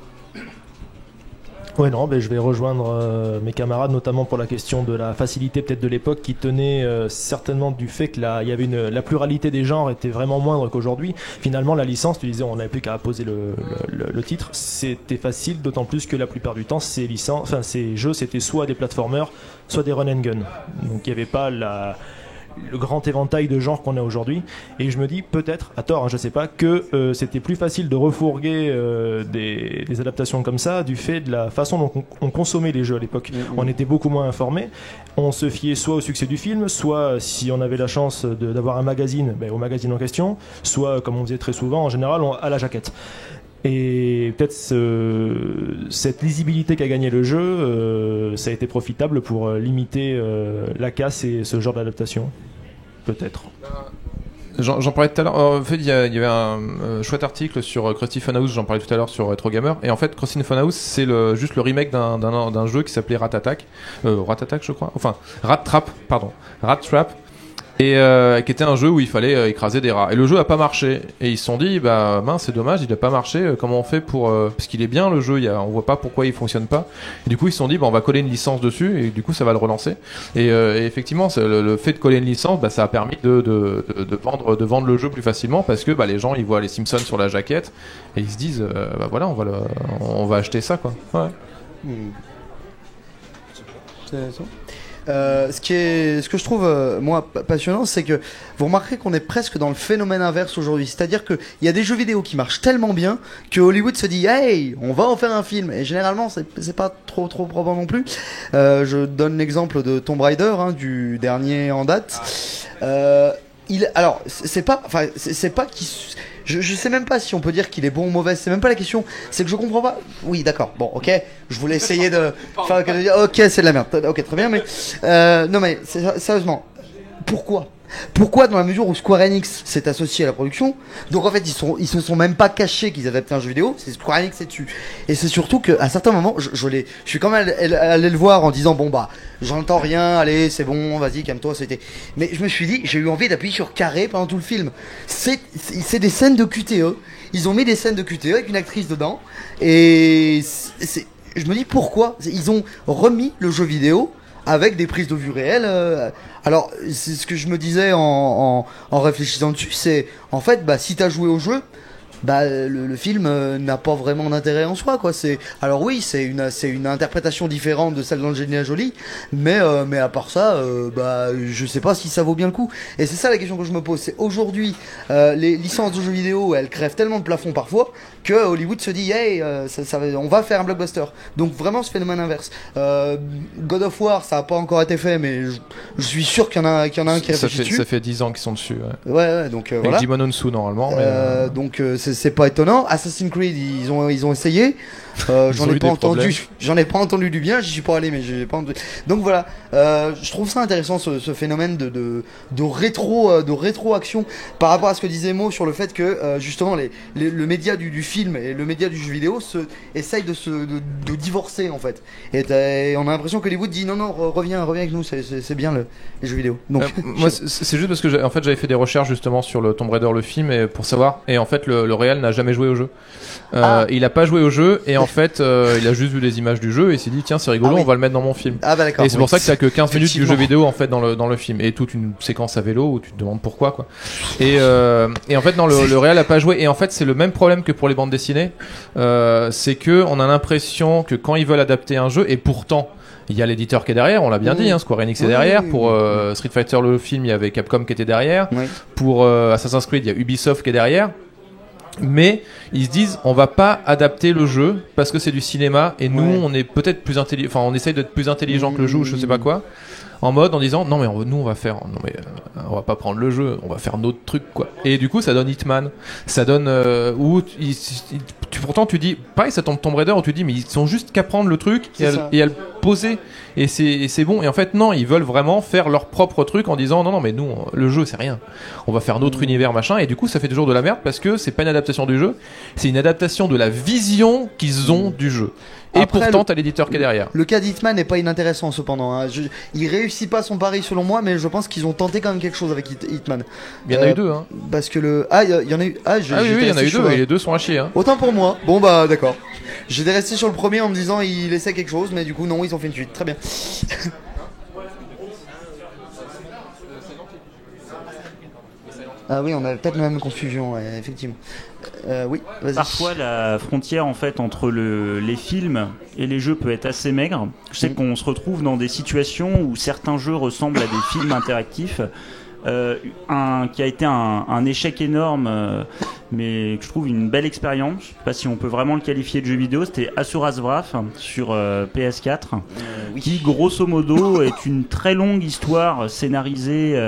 Ouais, non, je vais rejoindre mes camarades, notamment pour la question de la facilité peut-être de l'époque, qui tenait certainement du fait que il y avait la pluralité des genres était vraiment moindre qu'aujourd'hui. Finalement, la licence, tu disais, on n'avait plus qu'à poser le titre, c'était facile, d'autant plus que la plupart du temps, ces jeux, c'était soit des platformers, soit des run and gun. Donc il n'y avait pas le grand éventail de genres qu'on a aujourd'hui, et je me dis peut-être, à tort, je sais pas, que c'était plus facile de refourguer des adaptations comme ça du fait de la façon dont on consommait les jeux à l'époque. On était beaucoup moins informés, on se fiait soit au succès du film, soit si on avait la chance d'avoir un magazine, au magazine en question, soit comme on disait très souvent, en général à la jaquette. Et peut-être cette lisibilité qu'a gagné le jeu, ça a été profitable pour limiter la casse et ce genre d'adaptation. Peut-être. J'en parlais tout à l'heure. En fait, il y avait un chouette article sur Krusty Funhouse, j'en parlais tout à l'heure sur Retro Gamer. Et en fait, Krusty Funhouse, c'est juste le remake d'un jeu qui s'appelait Rat Attack, je crois. Enfin, Rat Trap. Et qui était un jeu où il fallait écraser des rats. Et le jeu a pas marché. Et ils se sont dit, mince, c'est dommage, il a pas marché. Comment on fait pour parce qu'il est bien le jeu, on voit pas pourquoi il fonctionne pas. Et du coup, ils se sont dit, on va coller une licence dessus et du coup, ça va le relancer. Et effectivement, le fait de coller une licence, ça a permis de vendre le jeu plus facilement parce que les gens ils voient les Simpsons sur la jaquette et ils se disent, voilà, on va acheter ça quoi. Ouais. C'est ça. Ce que je trouve moi passionnant, c'est que vous remarquerez qu'on est presque dans le phénomène inverse aujourd'hui. C'est-à-dire qu'il y a des jeux vidéo qui marchent tellement bien que Hollywood se dit hey, on va en faire un film. Et généralement c'est pas trop probant non plus. Je donne l'exemple de Tomb Raider, du dernier en date. Alors c'est pas qu'il je sais même pas si on peut dire qu'il est bon ou mauvais, c'est même pas la question, c'est que je comprends pas. Oui, d'accord, bon, ok, je voulais essayer de faire ok, c'est de la merde, ok, très bien, mais non mais sérieusement, pourquoi Pourquoi, dans la mesure où Square Enix s'est associé à la production, donc en fait ils se sont même pas cachés qu'ils adaptaient un jeu vidéo, c'est Square Enix c'est dessus. Et c'est surtout qu'à certains moments, je suis quand même allé le voir en disant bon bah j'entends rien, allez c'est bon, vas-y calme-toi, c'était. Mais je me suis dit, j'ai eu envie d'appuyer sur carré pendant tout le film. C'est des scènes de QTE. Ils ont mis des scènes de QTE avec une actrice dedans et je me dis pourquoi ils ont remis le jeu vidéo avec des prises de vue réelles. Alors, c'est ce que je me disais en réfléchissant dessus, c'est en fait, bah, si t'as joué au jeu, bah, le film n'a pas vraiment d'intérêt en soi, quoi. Alors oui, c'est une interprétation différente de celle d'Angelina Jolie, mais à part ça, bah, je sais pas si ça vaut bien le coup. Et c'est ça la question que je me pose. C'est aujourd'hui, les licences de jeux vidéo, elles crèvent tellement de plafond parfois que Hollywood se dit, hey, on va faire un blockbuster. Donc vraiment ce phénomène inverse. God of War, ça a pas encore été fait, mais je suis sûr qu'il y en a un qui réfléchit dessus. Ça fait 10 ans qu'ils sont dessus. Ouais, donc avec voilà. Jimon Onsu normalement. Donc c'est pas étonnant. Assassin's Creed, ils ont essayé. J'en ai pas entendu du bien. J'y suis pas allé, mais j'ai pas entendu. Donc voilà. Je trouve ça intéressant ce phénomène de rétro action par rapport à ce que disait Mo sur le fait que justement le média du film et le média du jeu vidéo essayent de divorcer en fait. Et on a l'impression que Hollywood dit non reviens avec nous, c'est bien les jeux vidéo. Donc moi c'est juste parce que j'avais fait des recherches justement sur le Tomb Raider le film et pour savoir, et en fait le réal n'a jamais joué au jeu. Il a pas joué au jeu et en fait il a juste vu les images du jeu et il s'est dit tiens c'est rigolo, on va le mettre dans mon film. Ah bah d'accord. Et c'est pour ça que t'as que 15 minutes du jeu vidéo en fait dans le film et toute une séquence à vélo où tu te demandes pourquoi quoi. Et en fait non, le réal a pas joué et en fait c'est le même problème que pour les bandes dessinées, c'est que on a l'impression que quand ils veulent adapter un jeu, et pourtant il y a l'éditeur qui est derrière, on l'a bien dit, hein, Square Enix est derrière. Pour Street Fighter le film, il y avait Capcom qui était derrière. Pour Assassin's Creed, il y a Ubisoft qui est derrière. Mais ils se disent, on va pas adapter le jeu parce que c'est du cinéma et nous, on est peut-être plus intelligent, enfin on essaye d'être plus intelligent que le jeu ou je sais pas quoi. En mode en disant non mais nous on va faire, non mais on va pas prendre le jeu, on va faire notre truc quoi. Et du coup ça donne Hitman, ça donne où pourtant tu dis pareil, ça tombe Tomb Raider où tu dis mais ils sont juste qu'à prendre le truc et à le poser et c'est bon. Et en fait non, ils veulent vraiment faire leur propre truc en disant non mais nous le jeu c'est rien, on va faire notre univers machin. Et du coup ça fait toujours de la merde parce que c'est pas une adaptation du jeu, c'est une adaptation de la vision qu'ils ont du jeu. Et après, pourtant, t'as l'éditeur qui est derrière. Le cas d'Hitman n'est pas inintéressant cependant. Hein. Il réussit pas son pari selon moi, mais je pense qu'ils ont tenté quand même quelque chose avec Hitman. Il y en a eu deux. Hein. Parce que il y en a eu. Oui, il y en a eu deux. Et les deux sont à chier. Hein. Autant pour moi. Bon bah d'accord. J'étais resté sur le premier en me disant il essaie quelque chose, mais du coup non, ils ont fait une suite. Très bien. Ah oui, on a peut-être la même confusion, ouais, effectivement. Oui, vas-y. Parfois, la frontière en fait entre les films et les jeux peut être assez maigre. Je sais qu'on se retrouve dans des situations où certains jeux ressemblent à des films interactifs. Qui a été un échec énorme, mais que je trouve une belle expérience. Je sais pas si on peut vraiment le qualifier de jeu vidéo. C'était Asura's Wrath sur PS4, qui grosso modo est une très longue histoire scénarisée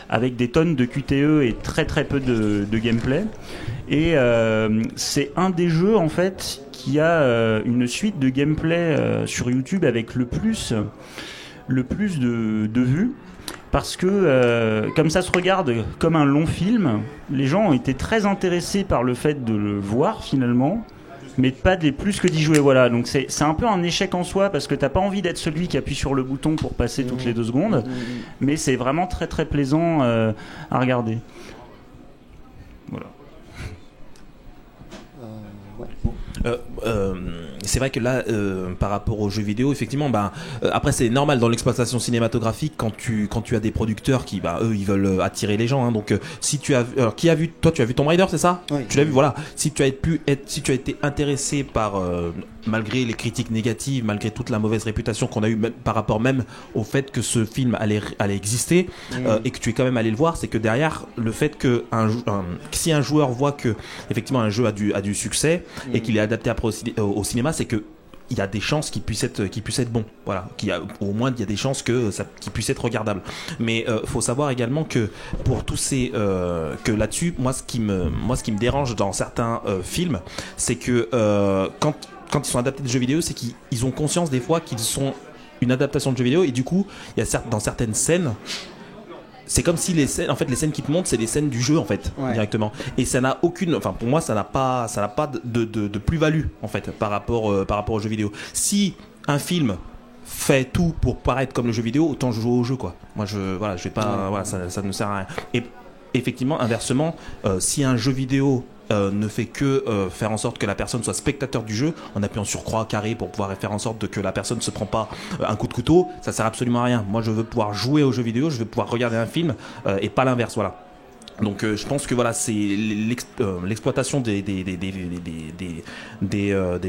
avec des tonnes de QTE et très très peu de gameplay. Et c'est un des jeux en fait qui a une suite de gameplay sur YouTube avec le plus de vues. Parce que comme ça se regarde comme un long film, les gens ont été très intéressés par le fait de le voir finalement, mais pas plus que d'y jouer. Voilà, donc c'est un peu un échec en soi parce que t'as pas envie d'être celui qui appuie sur le bouton pour passer toutes les 2 secondes, mais c'est vraiment très très plaisant à regarder. Voilà. C'est vrai que là, par rapport aux jeux vidéo, effectivement, après c'est normal dans l'exploitation cinématographique quand tu as des producteurs qui, eux, ils veulent attirer les gens. Hein, donc, si tu as, alors, qui a vu, toi, tu as vu Tomb Raider, c'est ça? Oui. Tu l'as vu, voilà. Si tu as été intéressé par, malgré les critiques négatives, malgré toute la mauvaise réputation qu'on a eue par rapport même au fait que ce film allait exister, et que tu es quand même allé le voir, c'est que derrière le fait que si un joueur voit que effectivement un jeu a du succès et qu'il est adapté après au cinéma, c'est que il y a des chances qu'il puisse être bon, voilà, au moins il y a des chances qu'il puisse être regardable. Mais faut savoir également que pour tous ces que là-dessus, moi ce qui me dérange dans certains films, c'est que quand ils sont adaptés de jeux vidéo, c'est qu'ils ont conscience des fois qu'ils sont une adaptation de jeux vidéo, et du coup il y a dans certaines scènes c'est comme si les scènes qui te montrent, c'est les scènes du jeu en fait, directement. Et ça n'a aucune, enfin pour moi, ça n'a pas de plus-value en fait par rapport aux jeux vidéo. Si un film fait tout pour paraître comme le jeu vidéo, autant jouer au jeu quoi. Moi je vais pas, ça ne sert à rien. Et effectivement, inversement, si un jeu vidéo ne fait que faire en sorte que la personne soit spectateur du jeu en appuyant sur croix carré pour pouvoir faire en sorte que la personne ne se prend pas un coup de couteau, ça sert absolument à rien. Moi je veux pouvoir jouer aux jeux vidéo, je veux pouvoir regarder un film et pas l'inverse, voilà. Donc je pense que voilà, c'est l'exploitation des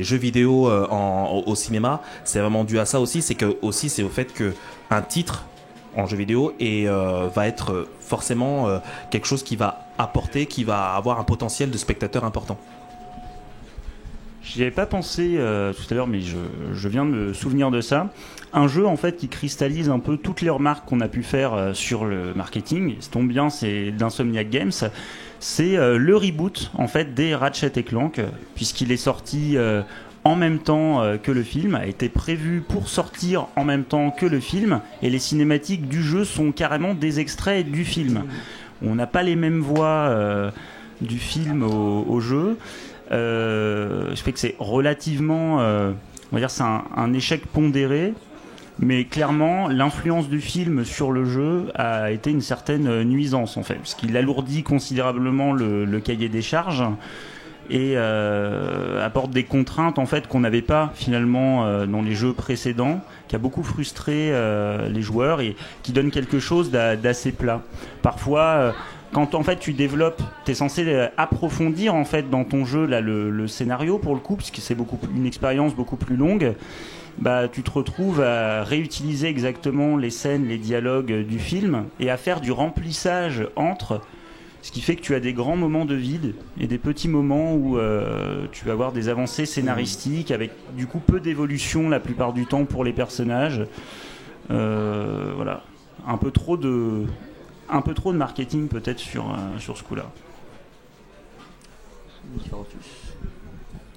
jeux vidéo au cinéma, c'est vraiment dû à ça aussi, c'est au fait que un titre en jeu vidéo et va être forcément quelque chose qui va apporter, qui va avoir un potentiel de spectateur important. J'y avais pas pensé tout à l'heure, mais je viens de me souvenir de ça. Un jeu en fait qui cristallise un peu toutes les remarques qu'on a pu faire sur le marketing. Ça tombe bien, c'est d'Insomniac Games. C'est le reboot en fait des Ratchet & Clank, puisqu'il est sorti en même temps que le film, a été prévu pour sortir en même temps que le film, et les cinématiques du jeu sont carrément des extraits du film. On n'a pas les mêmes voix du film au jeu. Je fais que c'est relativement, on va dire, c'est un échec pondéré, mais clairement l'influence du film sur le jeu a été une certaine nuisance en fait, parce qu'il alourdit considérablement le cahier des charges et apporte des contraintes en fait qu'on n'avait pas finalement dans les jeux précédents, qui a beaucoup frustré les joueurs et qui donne quelque chose d'assez plat. Parfois quand en fait tu développes, t'es censé approfondir en fait dans ton jeu là le scénario pour le coup, parce que c'est une expérience beaucoup plus longue. Bah tu te retrouves à réutiliser exactement les scènes, les dialogues du film et à faire du remplissage entre, ce qui fait que tu as des grands moments de vide et des petits moments où tu vas avoir des avancées scénaristiques avec du coup peu d'évolution la plupart du temps pour les personnages. Voilà, un peu trop de marketing peut-être sur ce coup-là.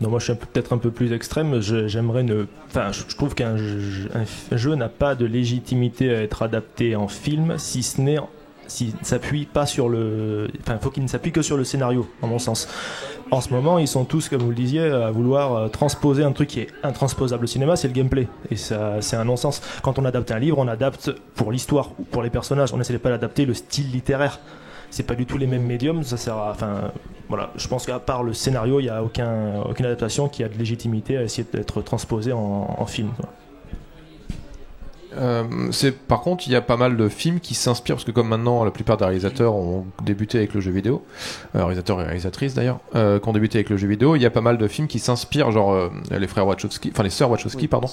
Non, moi je suis peut-être un peu plus extrême. J'aimerais je trouve qu'un jeu n'a pas de légitimité à être adapté en film, si ce n'est s'il ne s'appuie pas sur il faut qu'il ne s'appuie que sur le scénario, à mon sens. En ce moment, ils sont tous, comme vous le disiez, à vouloir transposer un truc qui est intransposable au cinéma, c'est le gameplay. Et ça, c'est un non-sens. Quand on adapte un livre, on adapte pour l'histoire ou pour les personnages. On n'essaie pas d'adapter le style littéraire. C'est pas du tout les mêmes médiums. Ça sert à, voilà. Je pense qu'à part le scénario, il n'y a aucune adaptation qui a de légitimité à essayer d'être transposée en film, quoi. Par contre, il y a pas mal de films qui s'inspirent, parce que comme maintenant la plupart des réalisateurs ont débuté avec le jeu vidéo, réalisateurs et réalisatrices d'ailleurs, qui ont débuté avec le jeu vidéo, il y a pas mal de films qui s'inspirent, genre les frères Wachowski, enfin les sœurs Wachowski, pardon,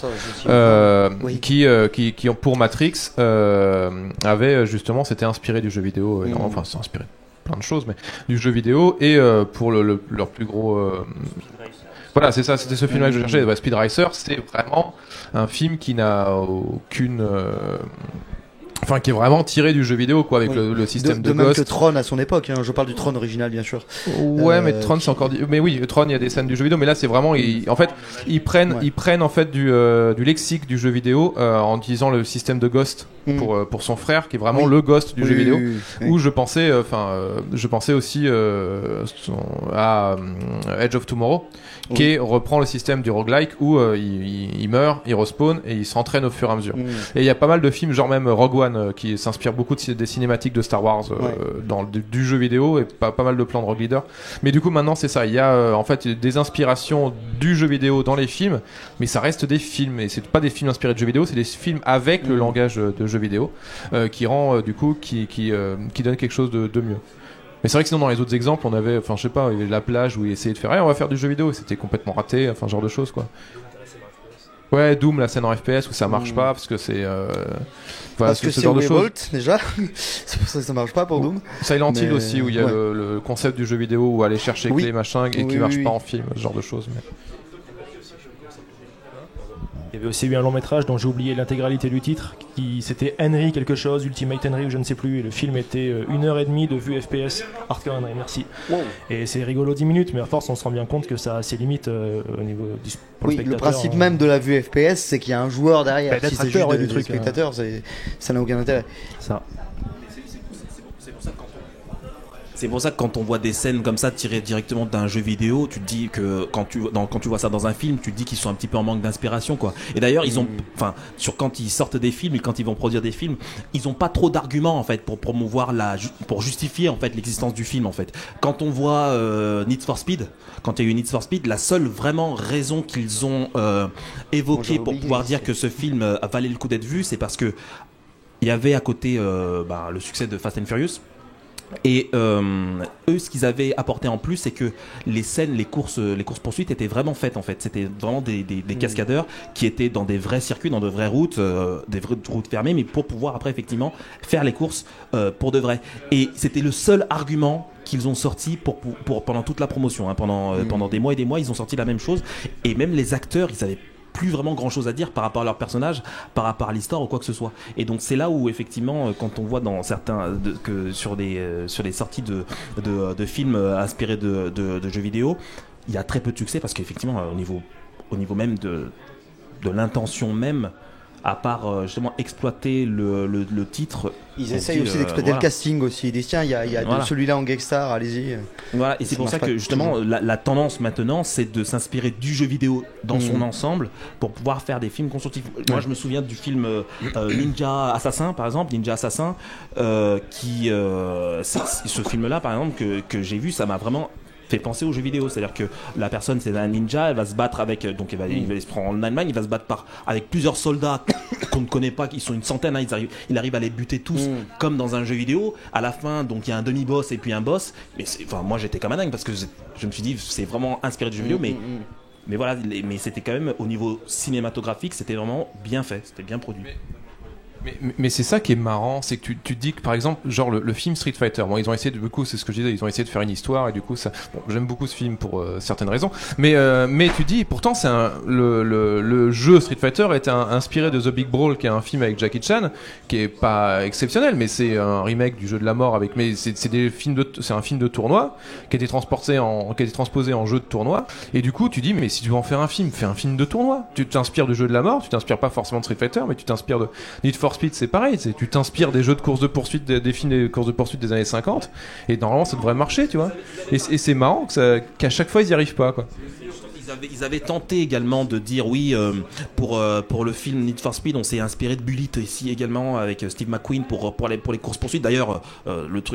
qui ont pour Matrix avaient justement, s'étaient inspirés du jeu vidéo, enfin c'est inspiré de plein de choses, mais du jeu vidéo, et pour leur plus gros voilà, c'est ça, c'était ce film-là que je cherchais. Speed Racer, c'est vraiment un film qui n'a aucune... Enfin, qui est vraiment tiré du jeu vidéo, quoi, avec le système de même Ghost. que Tron à son époque, hein. Je parle du Tron original, bien sûr. Ouais, mais Tron, c'est encore... Mais oui, Tron, il y a des scènes du jeu vidéo, mais là, c'est vraiment... En fait, ils prennent en fait du lexique du jeu vidéo en utilisant le système de Ghost pour son frère, qui est vraiment le Ghost du jeu vidéo. Où je pensais aussi à Edge of Tomorrow, qui reprend le système du roguelike où il meurt, il respawn et il s'entraîne au fur et à mesure. Et il y a pas mal de films, genre même Rogue One, qui s'inspire beaucoup des cinématiques de Star Wars du jeu vidéo, et pas mal de plans de Rogue Leader. Mais du coup maintenant c'est ça, il y a en fait des inspirations du jeu vidéo dans les films, mais ça reste des films, et c'est pas des films inspirés de jeux vidéo, c'est des films avec le langage de jeu vidéo, qui rend du coup qui donne quelque chose de mieux. Mais c'est vrai que sinon dans les autres exemples on avait, enfin je sais pas, il y avait la plage où il essayait de faire on va faire du jeu vidéo, et c'était complètement raté, enfin genre de choses quoi. Ouais, Doom, la scène en FPS où ça marche pas parce que c'est parce que c'est genre de choses déjà. C'est pour ça que ça marche pas pour Doom. Silent Hill aussi, où il y a le concept du jeu vidéo où aller chercher clés machin et qui marche pas en film, ce genre de choses. Mais... Il y avait aussi eu un long métrage dont j'ai oublié l'intégralité du titre, c'était Henry quelque chose, Ultimate Henry ou je ne sais plus, et le film était 1h30 de vue FPS, Hardcore Henry, merci. Wow. Et c'est rigolo 10 minutes, mais à force on se rend bien compte que ça a ses limites au niveau du spectateur. Le principe même de la vue FPS, c'est qu'il y a un joueur derrière. Si c'est juste du truc, spectateur, ça n'a aucun intérêt. Ça. C'est pour ça que quand on voit des scènes comme ça tirées directement d'un jeu vidéo, tu te dis que quand tu vois ça dans un film, tu te dis qu'ils sont un petit peu en manque d'inspiration, quoi. Et d'ailleurs, quand ils sortent des films et quand ils vont produire des films, ils ont pas trop d'arguments en fait pour promouvoir pour justifier en fait l'existence du film en fait. Quand on voit Need for Speed, quand il y a eu Need for Speed, la seule vraiment raison qu'ils ont évoquée pour pouvoir dire que ce film valait le coup d'être vu, c'est parce que il y avait à côté le succès de Fast and Furious. Et eux, ce qu'ils avaient apporté en plus, c'est que les scènes, les courses poursuites étaient vraiment faites en fait. C'était vraiment des cascadeurs qui étaient dans des vrais circuits, dans de vraies routes, des vraies routes fermées, mais pour pouvoir après effectivement faire les courses pour de vrai. Et c'était le seul argument qu'ils ont sorti pour pendant toute la promotion. Pendant des mois et des mois, ils ont sorti la même chose. Et même les acteurs, ils avaient plus vraiment grand chose à dire par rapport à leur personnage, par rapport à l'histoire ou quoi que ce soit. Et donc c'est là où effectivement quand on voit dans certains sur des sorties de films inspirés de jeux vidéo, il y a très peu de succès parce qu'effectivement au niveau même de l'intention même, à part justement exploiter le titre. Ils essayent aussi d'exploiter le casting aussi. Ils disent tiens, il y a celui-là en Gagstar, allez-y. Voilà, et c'est pour ça que justement la tendance maintenant, c'est de s'inspirer du jeu vidéo dans son ensemble pour pouvoir faire des films constructifs. Moi, je me souviens du film Ninja Assassin, par exemple, ce film-là, par exemple, que j'ai vu, ça m'a vraiment fait penser aux jeux vidéo, c'est-à-dire que la personne c'est un ninja, elle va se battre avec il va se prendre en Allemagne, il va se battre avec plusieurs soldats qu'on ne connaît pas, ils sont une centaine, il arrive à les buter tous comme dans un jeu vidéo. À la fin, donc il y a un demi-boss et puis un boss. Mais moi j'étais comme un dingue parce que je me suis dit c'est vraiment inspiré du jeu vidéo, mais voilà, mais c'était quand même au niveau cinématographique, c'était vraiment bien fait, c'était bien produit. Mais c'est ça qui est marrant, c'est que tu te dis que par exemple, genre le film Street Fighter, bon, ils ont essayé c'est ce que je disais, ils ont essayé de faire une histoire et du coup, j'aime beaucoup ce film pour certaines raisons, mais tu dis, pourtant, le jeu Street Fighter est inspiré de The Big Brawl, qui est un film avec Jackie Chan, qui est pas exceptionnel, mais c'est un remake du jeu de la mort mais c'est un film de tournoi qui a été transposé en jeu de tournoi, et du coup, tu dis, mais si tu veux en faire un film, fais un film de tournoi. Tu t'inspires du jeu de la mort, tu t'inspires pas forcément de Street Fighter, mais tu t'inspires de Need for Speed, c'est pareil, tu t'inspires des jeux de course de poursuite, des films de course de poursuite des années 50, et normalement ça devrait marcher, tu vois. Et c'est marrant qu'à chaque fois ils y arrivent pas, quoi. Ils avaient tenté également de dire oui, pour le film Need for Speed, on s'est inspiré de Bullitt ici également avec Steve McQueen pour les courses poursuites. D'ailleurs,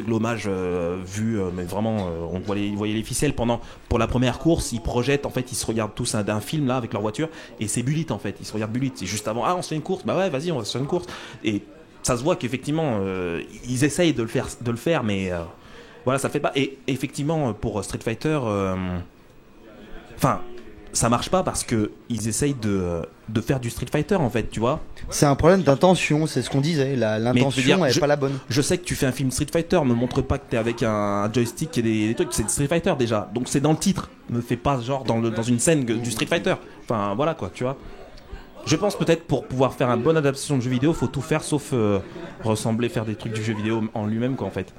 l'hommage vu, mais vraiment, on voyait les ficelles pour la première course. Ils projettent, en fait, ils se regardent tous d'un film là avec leur voiture, et c'est Bullitt en fait. Ils se regardent Bullitt. C'est juste avant, on se fait une course. Bah ouais, vas-y, on va se faire une course. Et ça se voit qu'effectivement, ils essayent de le faire, mais voilà, ça le fait pas. Et effectivement, pour Street Fighter, ça marche pas parce que ils essayent de faire du Street Fighter en fait, tu vois. C'est un problème d'intention, c'est ce qu'on disait. L'intention elle est pas la bonne. Je sais que tu fais un film Street Fighter, me montre pas que t'es avec un joystick et des trucs, c'est Street Fighter déjà. Donc c'est dans le titre. Me fais pas genre dans une scène du Street Fighter. Enfin voilà quoi, tu vois. Je pense peut-être pour pouvoir faire une bonne adaptation de jeu vidéo, faut tout faire sauf faire des trucs du jeu vidéo en lui-même quoi en fait.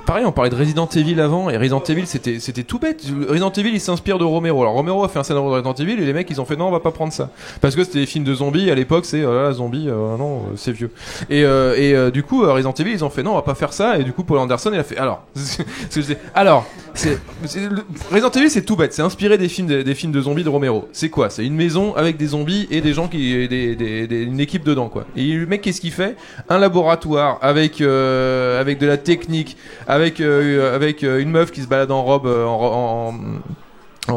Pareil, on parlait de Resident Evil avant, et Resident Evil c'était tout bête. Resident Evil il s'inspire de Romero. Alors Romero a fait un scénario de Resident Evil et les mecs ils ont fait non, on va pas prendre ça parce que c'était des films de zombies à l'époque, c'est zombie non, c'est vieux. Et du coup Resident Evil ils ont fait non, on va pas faire ça, et du coup Paul Anderson il a fait Resident Evil c'est tout bête, c'est inspiré des films de zombies de Romero. C'est quoi? C'est une maison avec des zombies et des gens une équipe dedans quoi. Et le mec qu'est-ce qu'il fait? Un laboratoire avec de la technique, avec une meuf qui se balade en robe en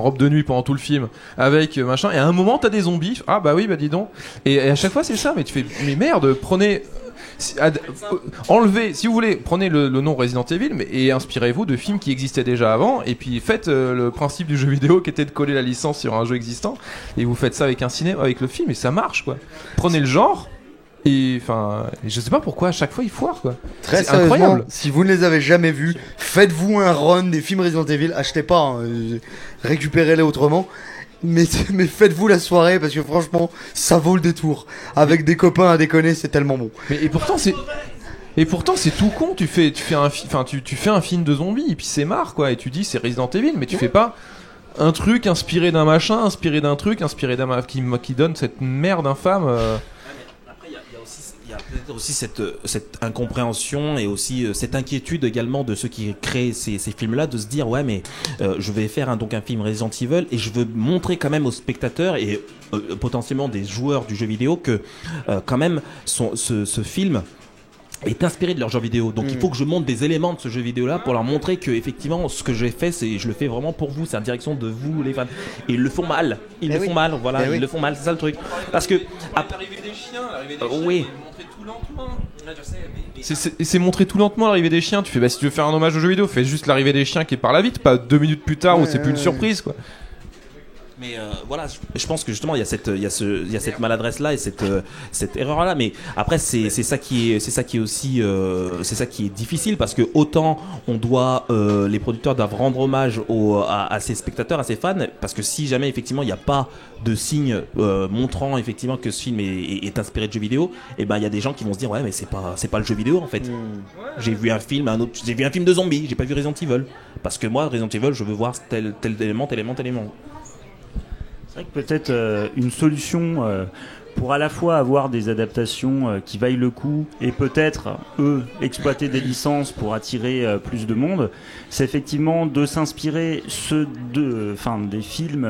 robe de nuit pendant tout le film, avec machin, et à un moment t'as des zombies. Ah bah oui, bah dis donc. Et à chaque fois c'est ça, mais tu fais mais merde, enlevez, si vous voulez, prenez le nom Resident Evil et inspirez-vous de films qui existaient déjà avant, et puis faites le principe du jeu vidéo qui était de coller la licence sur un jeu existant, et vous faites ça avec avec le film, et ça marche quoi. Prenez le genre. Et je sais pas pourquoi à chaque fois ils foirent quoi. Très sérieusement, si vous ne les avez jamais vus, faites-vous un run des films Resident Evil. Achetez pas, récupérez-les autrement. Mais faites-vous la soirée parce que franchement, ça vaut le détour. Avec des copains à déconner, c'est tellement bon. Et pourtant c'est tout con. Tu fais un film de zombies et puis c'est marre quoi. Et tu dis c'est Resident Evil, mais tu fais pas un truc inspiré d'un machin, inspiré d'un truc, inspiré d'un qui donne cette merde infâme. Il y a peut-être aussi cette incompréhension et aussi cette inquiétude également de ceux qui créent ces films-là, de se dire ouais mais je vais faire donc un film Resident Evil et je veux montrer quand même aux spectateurs et potentiellement des joueurs du jeu vidéo que quand même ce film est inspiré de leur jeu vidéo. Donc il faut que je montre des éléments de ce jeu vidéo là pour leur montrer que effectivement ce que j'ai fait je le fais vraiment pour vous, c'est en direction de vous les fans. Et ils le font mal. Ils le font mal, voilà, ils le font mal, c'est ça le truc. Parce que l'arrivée des chiens, oui. tout lentement. C'est montrer tout lentement l'arrivée des chiens. Tu fais si tu veux faire un hommage au jeu vidéo, fais juste l'arrivée des chiens qui est par la vite, pas 2 minutes plus tard où c'est plus une surprise quoi. Mais voilà, je pense que justement il y a cette maladresse là et cette erreur là. Mais après c'est ça qui est aussi c'est ça qui est difficile parce que autant on doit les producteurs doivent rendre hommage à ses spectateurs, à ses fans, parce que si jamais effectivement il n'y a pas de signe montrant effectivement que ce film est inspiré de jeux vidéo, et ben il y a des gens qui vont se dire ouais mais c'est pas le jeu vidéo en fait. J'ai vu un film de zombies, j'ai pas vu Resident Evil parce que moi Resident Evil je veux voir tel élément. C'est vrai que peut-être une solution pour à la fois avoir des adaptations qui vaillent le coup et peut-être, exploiter des licences pour attirer plus de monde, c'est effectivement de s'inspirer des films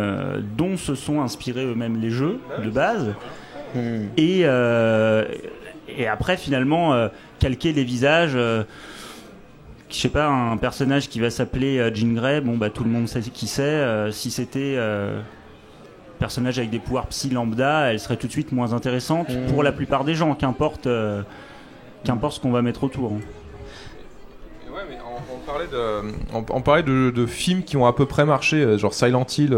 dont se sont inspirés eux-mêmes les jeux de base et après finalement calquer les visages. Je sais pas, un personnage qui va s'appeler Jean Grey, tout le monde sait qui c'est. Si c'était personnage avec des pouvoirs psy lambda, elle serait tout de suite moins intéressante pour la plupart des gens, qu'importe ce qu'on va mettre autour. Ouais, mais on parlait de films qui ont à peu près marché, genre Silent Hill,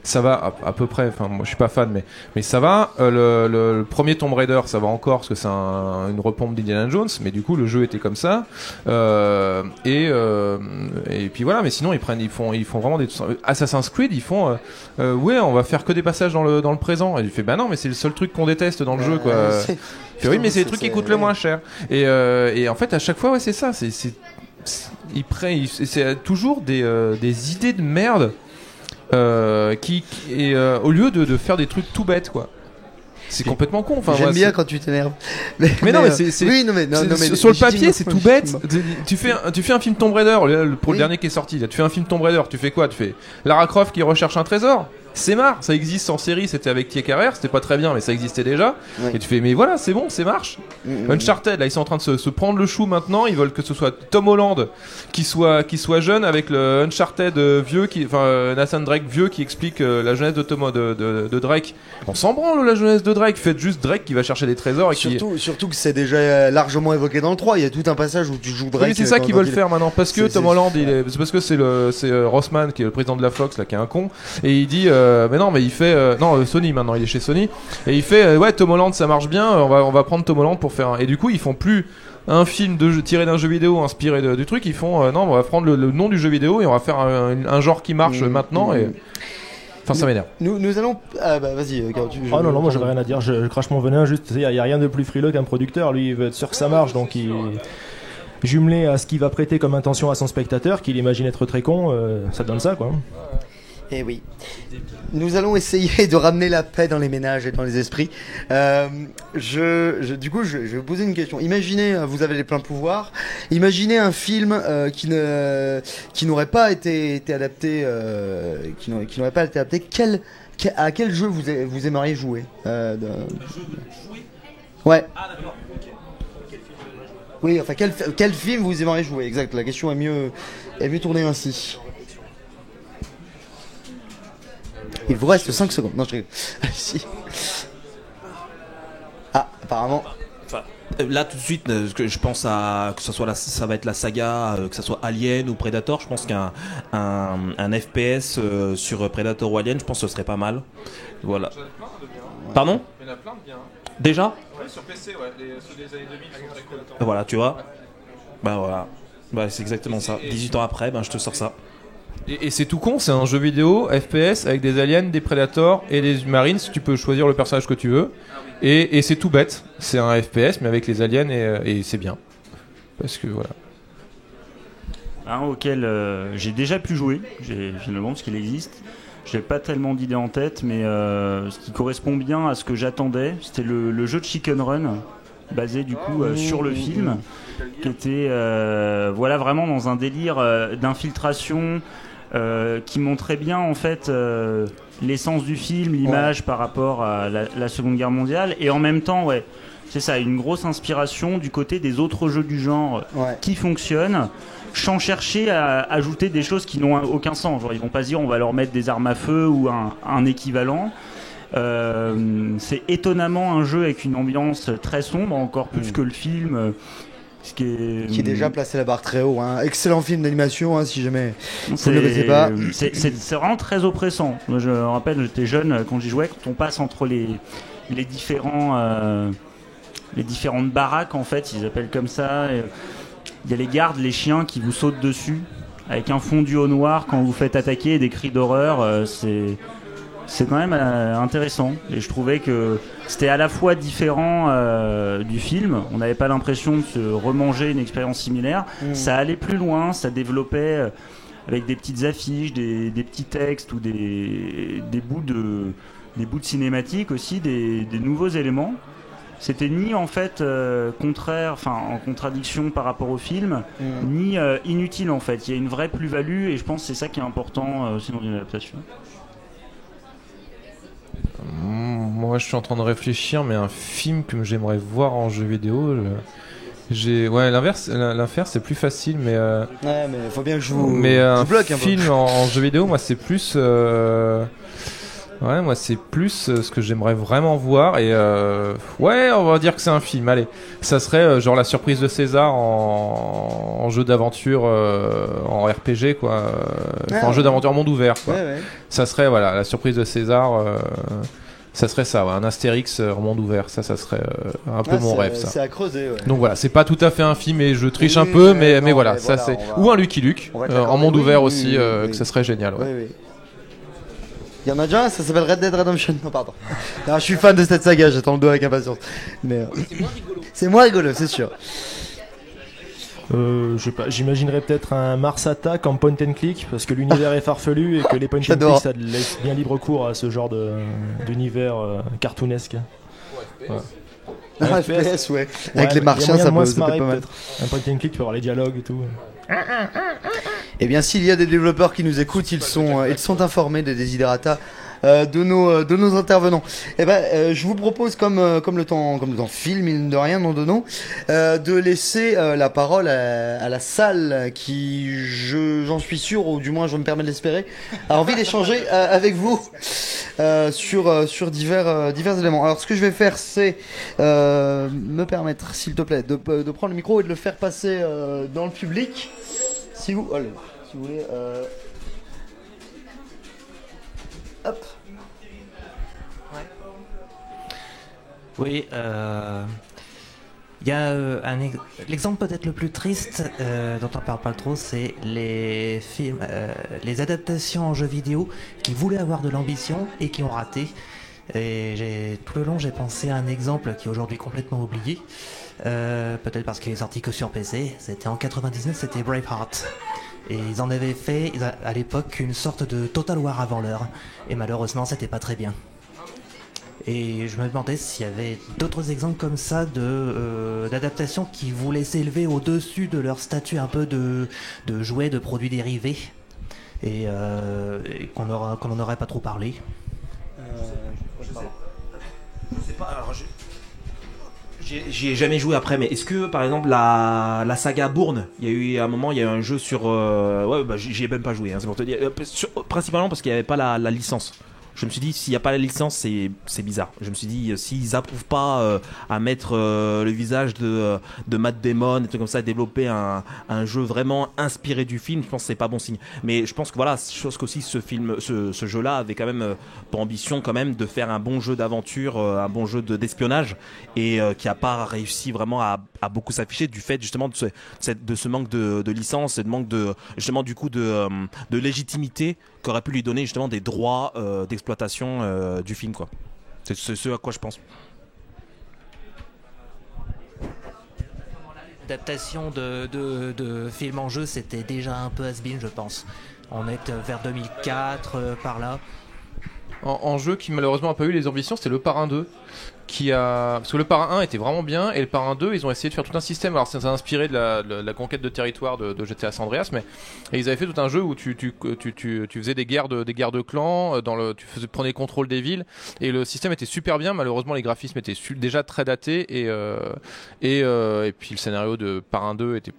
ça va à peu près. Enfin, moi je suis pas fan, mais ça va. Le premier Tomb Raider, ça va encore parce que c'est une repompe d'Indiana Jones, mais du coup le jeu était comme ça. Et puis voilà. Mais sinon ils font vraiment des Assassin's Creed. Ils font ouais, on va faire que des passages dans le présent. Et il fait bah non, mais c'est le seul truc qu'on déteste dans le jeu quoi. Oui, mais c'est les trucs qui coûtent le moins cher. Et en fait, à chaque fois, ouais, c'est ça. C'est toujours des idées de merde au lieu de faire des trucs tout bêtes, quoi. C'est complètement con. Enfin, j'aime bien quand tu t'énerves. Mais non, mais c'est oui, non, mais sur le papier, c'est tout bête. Tu fais un film Tomb Raider pour le dernier qui est sorti. Là, tu fais un film Tomb Raider. Tu fais quoi? Tu fais Lara Croft qui recherche un trésor. C'est marre, ça existe en série, c'était avec Tia Carrère, c'était pas très bien mais ça existait déjà. Et tu fais mais voilà, c'est bon, ça marche. Uncharted, là ils sont en train de se prendre le chou maintenant, ils veulent que ce soit Tom Holland qui soit jeune avec le Uncharted vieux Nathan Drake vieux qui explique la jeunesse de Drake. On s'en branle la jeunesse de Drake, faites juste Drake qui va chercher des trésors et surtout que c'est déjà largement évoqué dans le 3, il y a tout un passage où tu joues Drake. Oui, c'est ça qu'ils veulent faire maintenant parce que Tom Holland c'est parce que c'est Rossman qui est le président de la Fox là qui est un con et il dit mais non mais il fait Sony maintenant, il est chez Sony et il fait ouais Tom Holland ça marche bien, on va prendre Tom Holland pour faire et du coup ils font plus un film tiré d'un jeu vidéo inspiré du truc, ils font non on va prendre le nom du jeu vidéo et on va faire un genre qui marche maintenant et enfin ça m'énerve. Nous allons vas-y non moi j'avais rien à dire, je crache mon venin juste, il y a rien de plus frileux qu'un producteur, lui il veut être sûr que ça marche donc il jumelé à ce qu'il va prêter comme intention à son spectateur qu'il imagine être très con, ça donne ça quoi. Eh oui. Nous allons essayer de ramener la paix dans les ménages et dans les esprits. Du coup, je vais vous poser une question. Imaginez, vous avez les pleins pouvoirs. Imaginez un film qui n'aurait pas été adapté, qui n'aurait pas été adapté. À quel jeu vous aimeriez jouer Ouais. Ah d'accord. Oui, enfin quel film vous aimeriez jouer? Exact. La question est mieux tournée ainsi. Il vous reste 5 secondes. Non, je rigole. Si. Ah, apparemment. Enfin, là, tout de suite, je pense que ça va être la saga, que ça soit Alien ou Predator. Je pense qu'un FPS sur Predator ou Alien, je pense que ce serait pas mal. Voilà. Pardon? Il y en a plein de bien. Déjà? Ouais, sur PC, ouais. Ceux des années 2000 sont très cool. Voilà, tu vois. Bah voilà. Bah, c'est exactement ça. 18 ans après, je te sors ça. Et c'est tout con, c'est un jeu vidéo FPS avec des aliens, des prédators et des marines. Tu peux choisir le personnage que tu veux. Et c'est tout bête. C'est un FPS mais avec les aliens et c'est bien. Parce que voilà. Un auquel j'ai déjà pu jouer, finalement, parce qu'il existe. J'ai pas tellement d'idées en tête, mais ce qui correspond bien à ce que j'attendais, c'était le jeu de Chicken Run, basé du coup sur le film, qui était voilà, vraiment dans un délire d'infiltration qui montrait bien en fait l'essence du film, l'image par rapport à la Seconde Guerre mondiale, et en même temps, ouais, c'est ça, une grosse inspiration du côté des autres jeux du genre qui fonctionnent, sans chercher à ajouter des choses qui n'ont aucun sens. Genre, ils vont pas se dire on va leur mettre des armes à feu ou un équivalent. C'est étonnamment un jeu avec une ambiance très sombre, encore plus que le film. Qui est déjà placé la barre très haut. Excellent film d'animation, si jamais vous ne le connaissez pas. C'est vraiment très oppressant. Moi, je me rappelle, j'étais jeune quand j'y jouais, quand on passe entre les différentes baraques, en fait, ils appellent comme ça. Il y a les gardes, les chiens qui vous sautent dessus, avec un fondu au noir quand vous faites attaquer et des cris d'horreur. C'est quand même intéressant, et je trouvais que c'était à la fois différent du film, on n'avait pas l'impression de se remanger une expérience similaire, ça allait plus loin, ça développait avec des petites affiches, des petits textes ou des bouts de cinématiques aussi, des nouveaux éléments. C'était ni en fait en contradiction par rapport au film, ni inutile en fait. Il y a une vraie plus-value, et je pense que c'est ça qui est important aussi dans une adaptation. Moi, je suis en train de réfléchir, mais un film que j'aimerais voir en jeu vidéo, l'inverse, c'est plus facile, mais ouais, mais faut bien que je vous. Mais un bloque un film peu. en jeu vidéo, moi, c'est plus. Ouais, moi, c'est plus ce que j'aimerais vraiment voir, et ouais, on va dire que c'est un film. Allez, ça serait genre la surprise de César en jeu d'aventure, en RPG, quoi. En jeu d'aventure monde ouvert, quoi. Ouais. Ça serait, voilà, la surprise de César. Ça serait ça, un Astérix en monde ouvert. Ça serait un peu mon rêve, ça. C'est à creuser, ouais. Donc voilà, c'est pas tout à fait un film, et je triche un peu, mais voilà, ça c'est. Ou un Lucky Luke en monde ouvert aussi, que ça serait génial. Ouais. Oui. Il y en a déjà un, ça s'appelle Red Dead Redemption. Non, pardon. Non, je suis fan de cette saga, j'attends le 2 avec impatience. Mais c'est moins rigolo, c'est sûr. Je sais pas, j'imaginerais peut-être un Mars Attack en point and click, parce que l'univers est farfelu et que les point and click ça laisse bien libre cours à ce genre d'univers cartoonesque. FPS, ouais. Avec les martiens, ça peut être pas mal. Un point and click, tu peux avoir les dialogues et tout. Eh bien, s'il y a des développeurs qui nous écoutent, ils sont informés des desiderata de nos intervenants. Eh ben, je vous propose, comme le temps file, mine de rien, non de non, de laisser la parole à la salle qui, j'en suis sûr, ou du moins je me permets de l'espérer, a envie d'échanger avec vous sur divers éléments. Alors, ce que je vais faire, c'est me permettre, s'il te plaît, de prendre le micro et de le faire passer dans le public. Si vous voulez. Hop. Ouais. Oui, il y a l'exemple peut-être le plus triste dont on parle pas trop, c'est les films, les adaptations en jeux vidéo qui voulaient avoir de l'ambition et qui ont raté. Et tout le long, j'ai pensé à un exemple qui est aujourd'hui complètement oublié. Peut-être parce qu'il est sorti que sur PC. C'était en 99, c'était Braveheart. Et ils en avaient fait à l'époque une sorte de Total War avant l'heure. Et malheureusement, c'était pas très bien. Et je me demandais s'il y avait d'autres exemples comme ça d'adaptations qui voulaient s'élever au-dessus de leur statut un peu de jouets, de produits dérivés. Et qu'on n'en aurait pas trop parlé. Je sais pas, alors j'y ai jamais joué après, mais est-ce que par exemple la saga Bourne, il y a eu à un moment, il y a eu un jeu sur j'y ai même pas joué, c'est pour te dire, principalement parce qu'il n'y avait pas la licence. Je me suis dit, s'il n'y a pas la licence, c'est bizarre. Je me suis dit, s'ils approuvent pas à mettre le visage de Matt Damon et tout comme ça, développer un jeu vraiment inspiré du film, je pense que c'est pas bon signe. Mais je pense que voilà, je pense qu'aussi ce jeu-là avait quand même pour ambition quand même de faire un bon jeu d'aventure, un bon jeu d'espionnage, et qui a pas réussi vraiment à beaucoup s'afficher du fait justement de ce manque de licence et de manque de justement du coup de légitimité qu'aurait pu lui donner justement des droits d'exploitation du film, quoi. C'est ce à quoi je pense. l'adaptation de films en jeu, c'était déjà un peu has-been, je pense. On est vers 2004, par là. En jeu qui malheureusement n'a pas eu les ambitions, c'était le Parrain 2. Parce que le Parrain 1 était vraiment bien, et le Parrain 2, ils ont essayé de faire tout un système. Alors ça s'est inspiré de la conquête de territoire de GTA San Andreas, mais et ils avaient fait tout un jeu où tu faisais des guerres de clans, prenais contrôle des villes, et le système était super bien. Malheureusement, les graphismes étaient déjà très datés, et puis le scénario de Parrain 2 était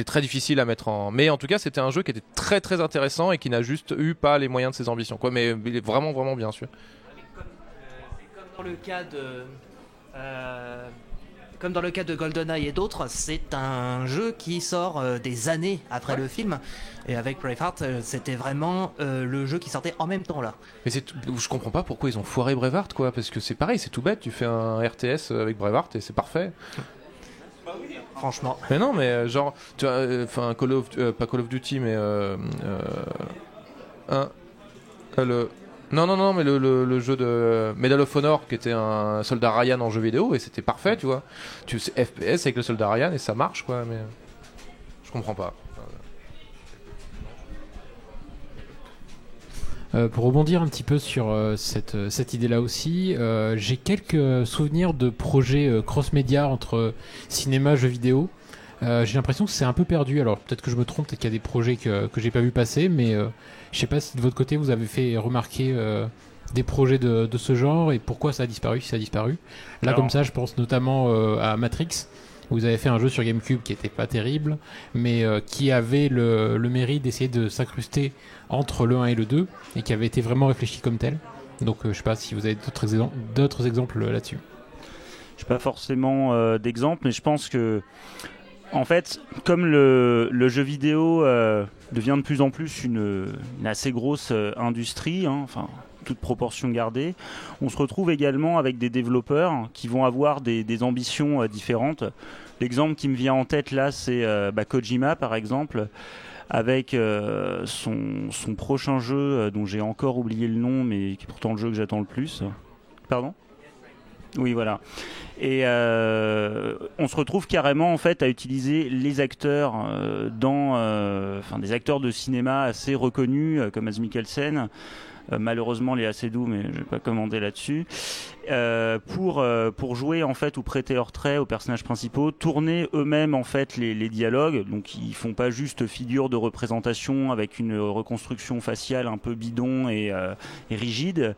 très difficile à mettre en. Mais en tout cas, c'était un jeu qui était très très intéressant et qui n'a juste eu pas les moyens de ses ambitions, quoi. Mais il est vraiment vraiment bien sûr. Comme dans le cas de GoldenEye et d'autres, c'est un jeu qui sort des années après le film. Et avec Braveheart, c'était vraiment le jeu qui sortait en même temps là. Mais je comprends pas pourquoi ils ont foiré Braveheart, quoi. Parce que c'est pareil, c'est tout bête. Tu fais un RTS avec Braveheart et c'est parfait. Franchement. Mais non, mais genre, tu vois, pas Call of Duty, mais Non, mais le jeu de Medal of Honor, qui était un soldat Ryan en jeu vidéo, et c'était parfait, tu vois. Tu sais, FPS avec le soldat Ryan et ça marche, quoi, mais je comprends pas. Pour rebondir un petit peu sur cette idée-là aussi, j'ai quelques souvenirs de projets cross-média entre cinéma, jeux vidéo. J'ai l'impression que c'est un peu perdu. Alors peut-être que je me trompe, peut-être qu'il y a des projets que j'ai pas vu passer, mais je sais pas si de votre côté vous avez fait remarquer des projets de ce genre et pourquoi ça a disparu, si ça a disparu. Là, comme ça, je pense notamment à Matrix. Vous avez fait un jeu sur GameCube qui était pas terrible, mais qui avait le mérite d'essayer de s'incruster entre le 1 et le 2 et qui avait été vraiment réfléchi comme tel. Donc je sais pas si vous avez d'autres exemples là-dessus. Je n'ai pas forcément d'exemple, mais je pense que en fait, comme le jeu vidéo devient de plus en plus une assez grosse industrie, hein, enfin toute proportion gardée, on se retrouve également avec des développeurs qui vont avoir des ambitions différentes. L'exemple qui me vient en tête là, c'est Kojima par exemple, avec son prochain jeu dont j'ai encore oublié le nom, mais qui est pourtant le jeu que j'attends le plus. Pardon ? Oui, voilà. Et on se retrouve carrément en fait à utiliser les acteurs des acteurs de cinéma assez reconnus comme Mads Mikkelsen. Malheureusement, Léa Seydoux, mais je vais pas commander là-dessus. Pour jouer en fait ou prêter leur trait aux personnages principaux, tourner eux-mêmes en fait les dialogues. Donc ils font pas juste figure de représentation avec une reconstruction faciale un peu bidon et rigide.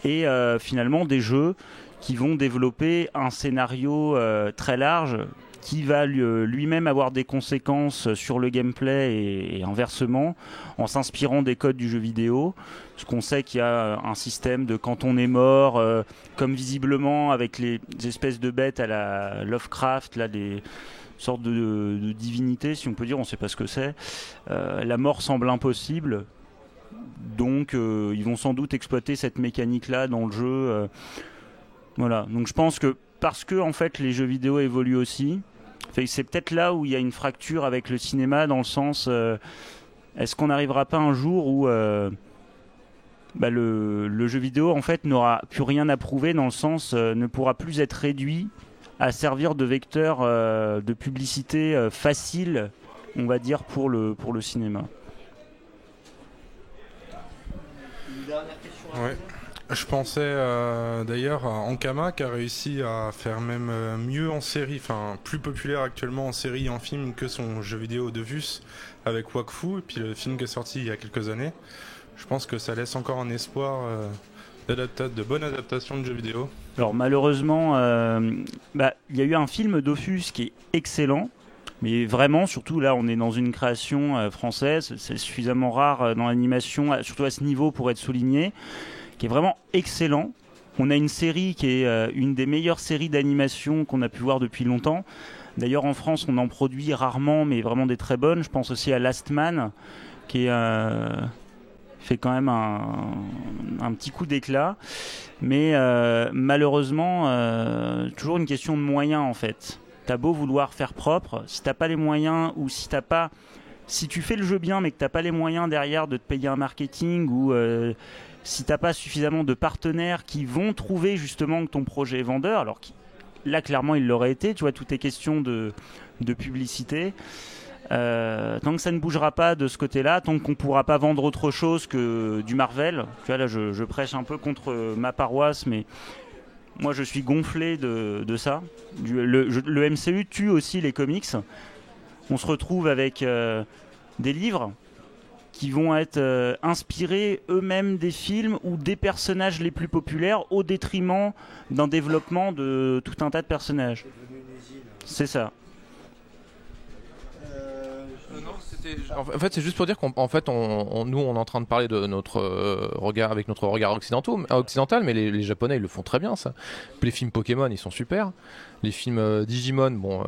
Et finalement des jeux qui vont développer un scénario très large qui va lui-même avoir des conséquences sur le gameplay et inversement, en s'inspirant des codes du jeu vidéo. Parce qu'on sait qu'il y a un système de quand on est mort, comme visiblement avec les espèces de bêtes à la Lovecraft, là, des sortes de divinités, si on peut dire, on ne sait pas ce que c'est. La mort semble impossible. Donc ils vont sans doute exploiter cette mécanique-là dans le jeu. Voilà, donc je pense que parce que en fait les jeux vidéo évoluent aussi, c'est peut-être là où il y a une fracture avec le cinéma dans le sens est-ce qu'on n'arrivera pas un jour où le jeu vidéo en fait n'aura plus rien à prouver dans le sens ne pourra plus être réduit à servir de vecteur de publicité facile, on va dire pour le cinéma. Une dernière question. Ouais. Je pensais d'ailleurs à Ankama qui a réussi à faire même mieux en série, enfin plus populaire actuellement en série et en film que son jeu vidéo de Vus avec Wakfu, et puis le film qui est sorti il y a quelques années. Je pense que ça laisse encore un espoir de bonne adaptation de jeux vidéo. Alors malheureusement, il y a eu un film Dofus qui est excellent. Mais vraiment, surtout là, on est dans une création française, c'est suffisamment rare dans l'animation, surtout à ce niveau pour être souligné, qui est vraiment excellent. On a une série qui est une des meilleures séries d'animation qu'on a pu voir depuis longtemps. D'ailleurs, en France, on en produit rarement, mais vraiment des très bonnes. Je pense aussi à Last Man, qui fait quand même un petit coup d'éclat. Mais malheureusement, toujours une question de moyens, en fait. T'as beau vouloir faire propre, si t'as pas les moyens ou si tu fais le jeu bien mais que t'as pas les moyens derrière de te payer un marketing ou si t'as pas suffisamment de partenaires qui vont trouver justement que ton projet est vendeur, alors là clairement il l'aurait été, tu vois, tout est question de publicité. Tant que ça ne bougera pas de ce côté-là, tant qu'on ne pourra pas vendre autre chose que du Marvel, tu vois, là je prêche un peu contre ma paroisse, mais moi je suis gonflé de ça. Le MCU tue aussi les comics. On se retrouve avec des livres qui vont être inspirés eux-mêmes des films ou des personnages les plus populaires au détriment d'un développement de tout un tas de personnages. C'est ça. En fait, c'est juste pour dire qu'en fait, nous, on est en train de parler de notre regard avec notre regard occidental, mais les Japonais, ils le font très bien, ça. Les films Pokémon, ils sont super. Les films Digimon, bon,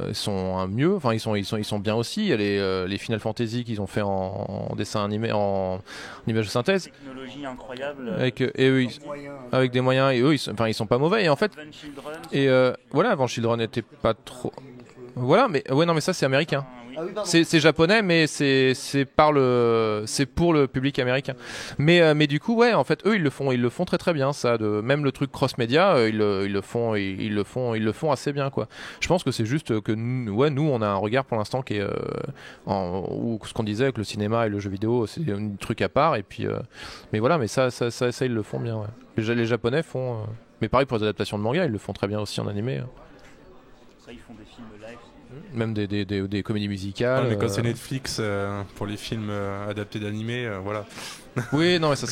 ils sont mieux. Enfin, ils sont bien aussi. Il y a les Final Fantasy qu'ils ont fait en dessin animé, en image de synthèse. Technologie incroyable. Avec des moyens. Et eux, ils sont pas mauvais. Et en fait, voilà, Van Children n'était pas trop. Voilà, mais ouais, non, mais ça, c'est américain. C'est japonais, mais c'est pour le public américain. Mais du coup, ouais, en fait, eux, ils le font très très bien, ça. Même le truc cross-média, ils le font assez bien, quoi. Je pense que c'est juste que nous, on a un regard pour l'instant qui est ou ce qu'on disait avec le cinéma et le jeu vidéo, c'est un truc à part. Et puis, mais voilà, mais ça, ils le font bien. Ouais. Les Japonais font, mais pareil pour les adaptations de manga, ils le font très bien aussi en animé. Ça, ils font des films live. Même des comédies musicales. Ouais, mais quand c'est Netflix pour les films adaptés d'animé, voilà. Oui, non, mais ça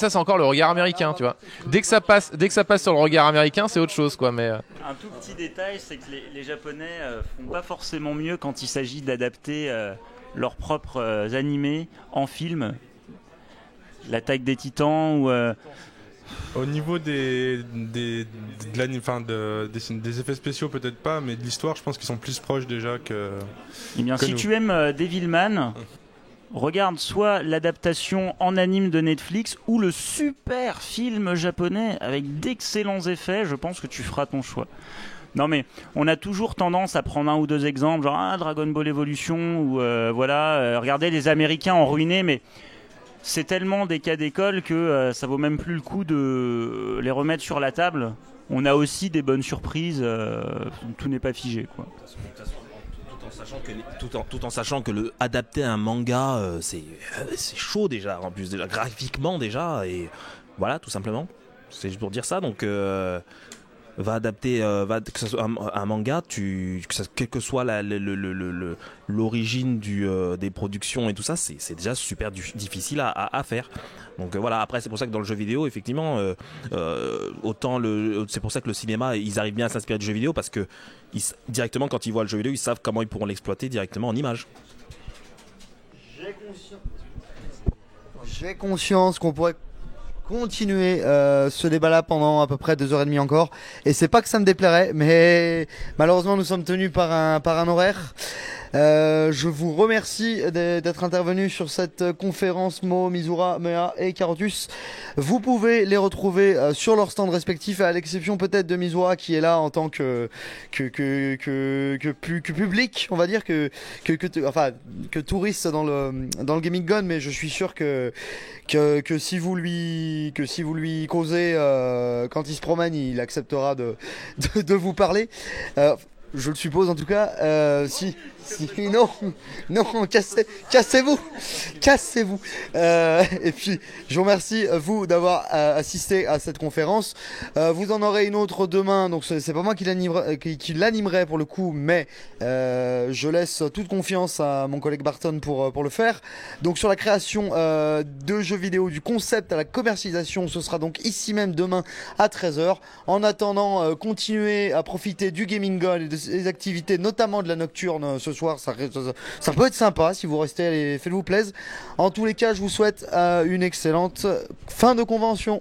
c'est encore le regard américain, tu vois. Dès que ça passe sur le regard américain, c'est autre chose, quoi. Mais un tout petit détail, c'est que les Japonais font pas forcément mieux quand il s'agit d'adapter leurs propres animés en film. L'attaque des Titans ou au niveau des effets spéciaux, peut-être pas, mais de l'histoire, je pense qu'ils sont plus proches déjà que. Eh bien, si tu aimes Devilman, regarde soit l'adaptation en anime de Netflix ou le super film japonais avec d'excellents effets. Je pense que tu feras ton choix. Non, mais on a toujours tendance à prendre un ou deux exemples, genre Dragon Ball Evolution ou regardez les Américains ont ruiné, mais. C'est tellement des cas d'école que ça vaut même plus le coup de les remettre sur la table. On a aussi des bonnes surprises, tout n'est pas figé, quoi. Tout en sachant que adapter un manga, c'est chaud déjà, en plus déjà graphiquement déjà, et voilà, tout simplement. C'est juste pour dire ça, donc va adapter que ce soit un manga, quelle que soit l'origine des productions et tout ça, c'est déjà super difficile à faire. Donc voilà, après c'est pour ça que dans le jeu vidéo, effectivement, c'est pour ça que le cinéma, ils arrivent bien à s'inspirer du jeu vidéo parce que directement quand ils voient le jeu vidéo, ils savent comment ils pourront l'exploiter directement en images. J'ai conscience qu'on pourrait continuer ce débat-là pendant à peu près 2h30 encore. Et c'est pas que ça me déplairait, mais malheureusement nous sommes tenus par un horaire. Je vous remercie d'être intervenus sur cette conférence, Mo, Mizura, Mea et Carotus. Vous pouvez les retrouver sur leurs stands respectifs, à l'exception peut-être de Mizura qui est là en tant que public, on va dire, que touriste dans le Gaming Gun, mais je suis sûr que si vous lui causez quand il se promène, il acceptera de vous parler. Je le suppose en tout cas. Non, cassez-vous. Et puis, je vous remercie vous d'avoir assisté à cette conférence. Vous en aurez une autre demain. Donc, c'est pas moi qui l'animerai pour le coup, mais je laisse toute confiance à mon collègue Barton pour le faire. Donc, sur la création de jeux vidéo, du concept à la commercialisation, ce sera donc ici même demain à 13h. En attendant, continuez à profiter du Gaming Gun et des activités, notamment de la nocturne ce soir. Ça peut être sympa si vous restez, allez, faites-vous plaisir. En tous les cas, je vous souhaite une excellente fin de convention.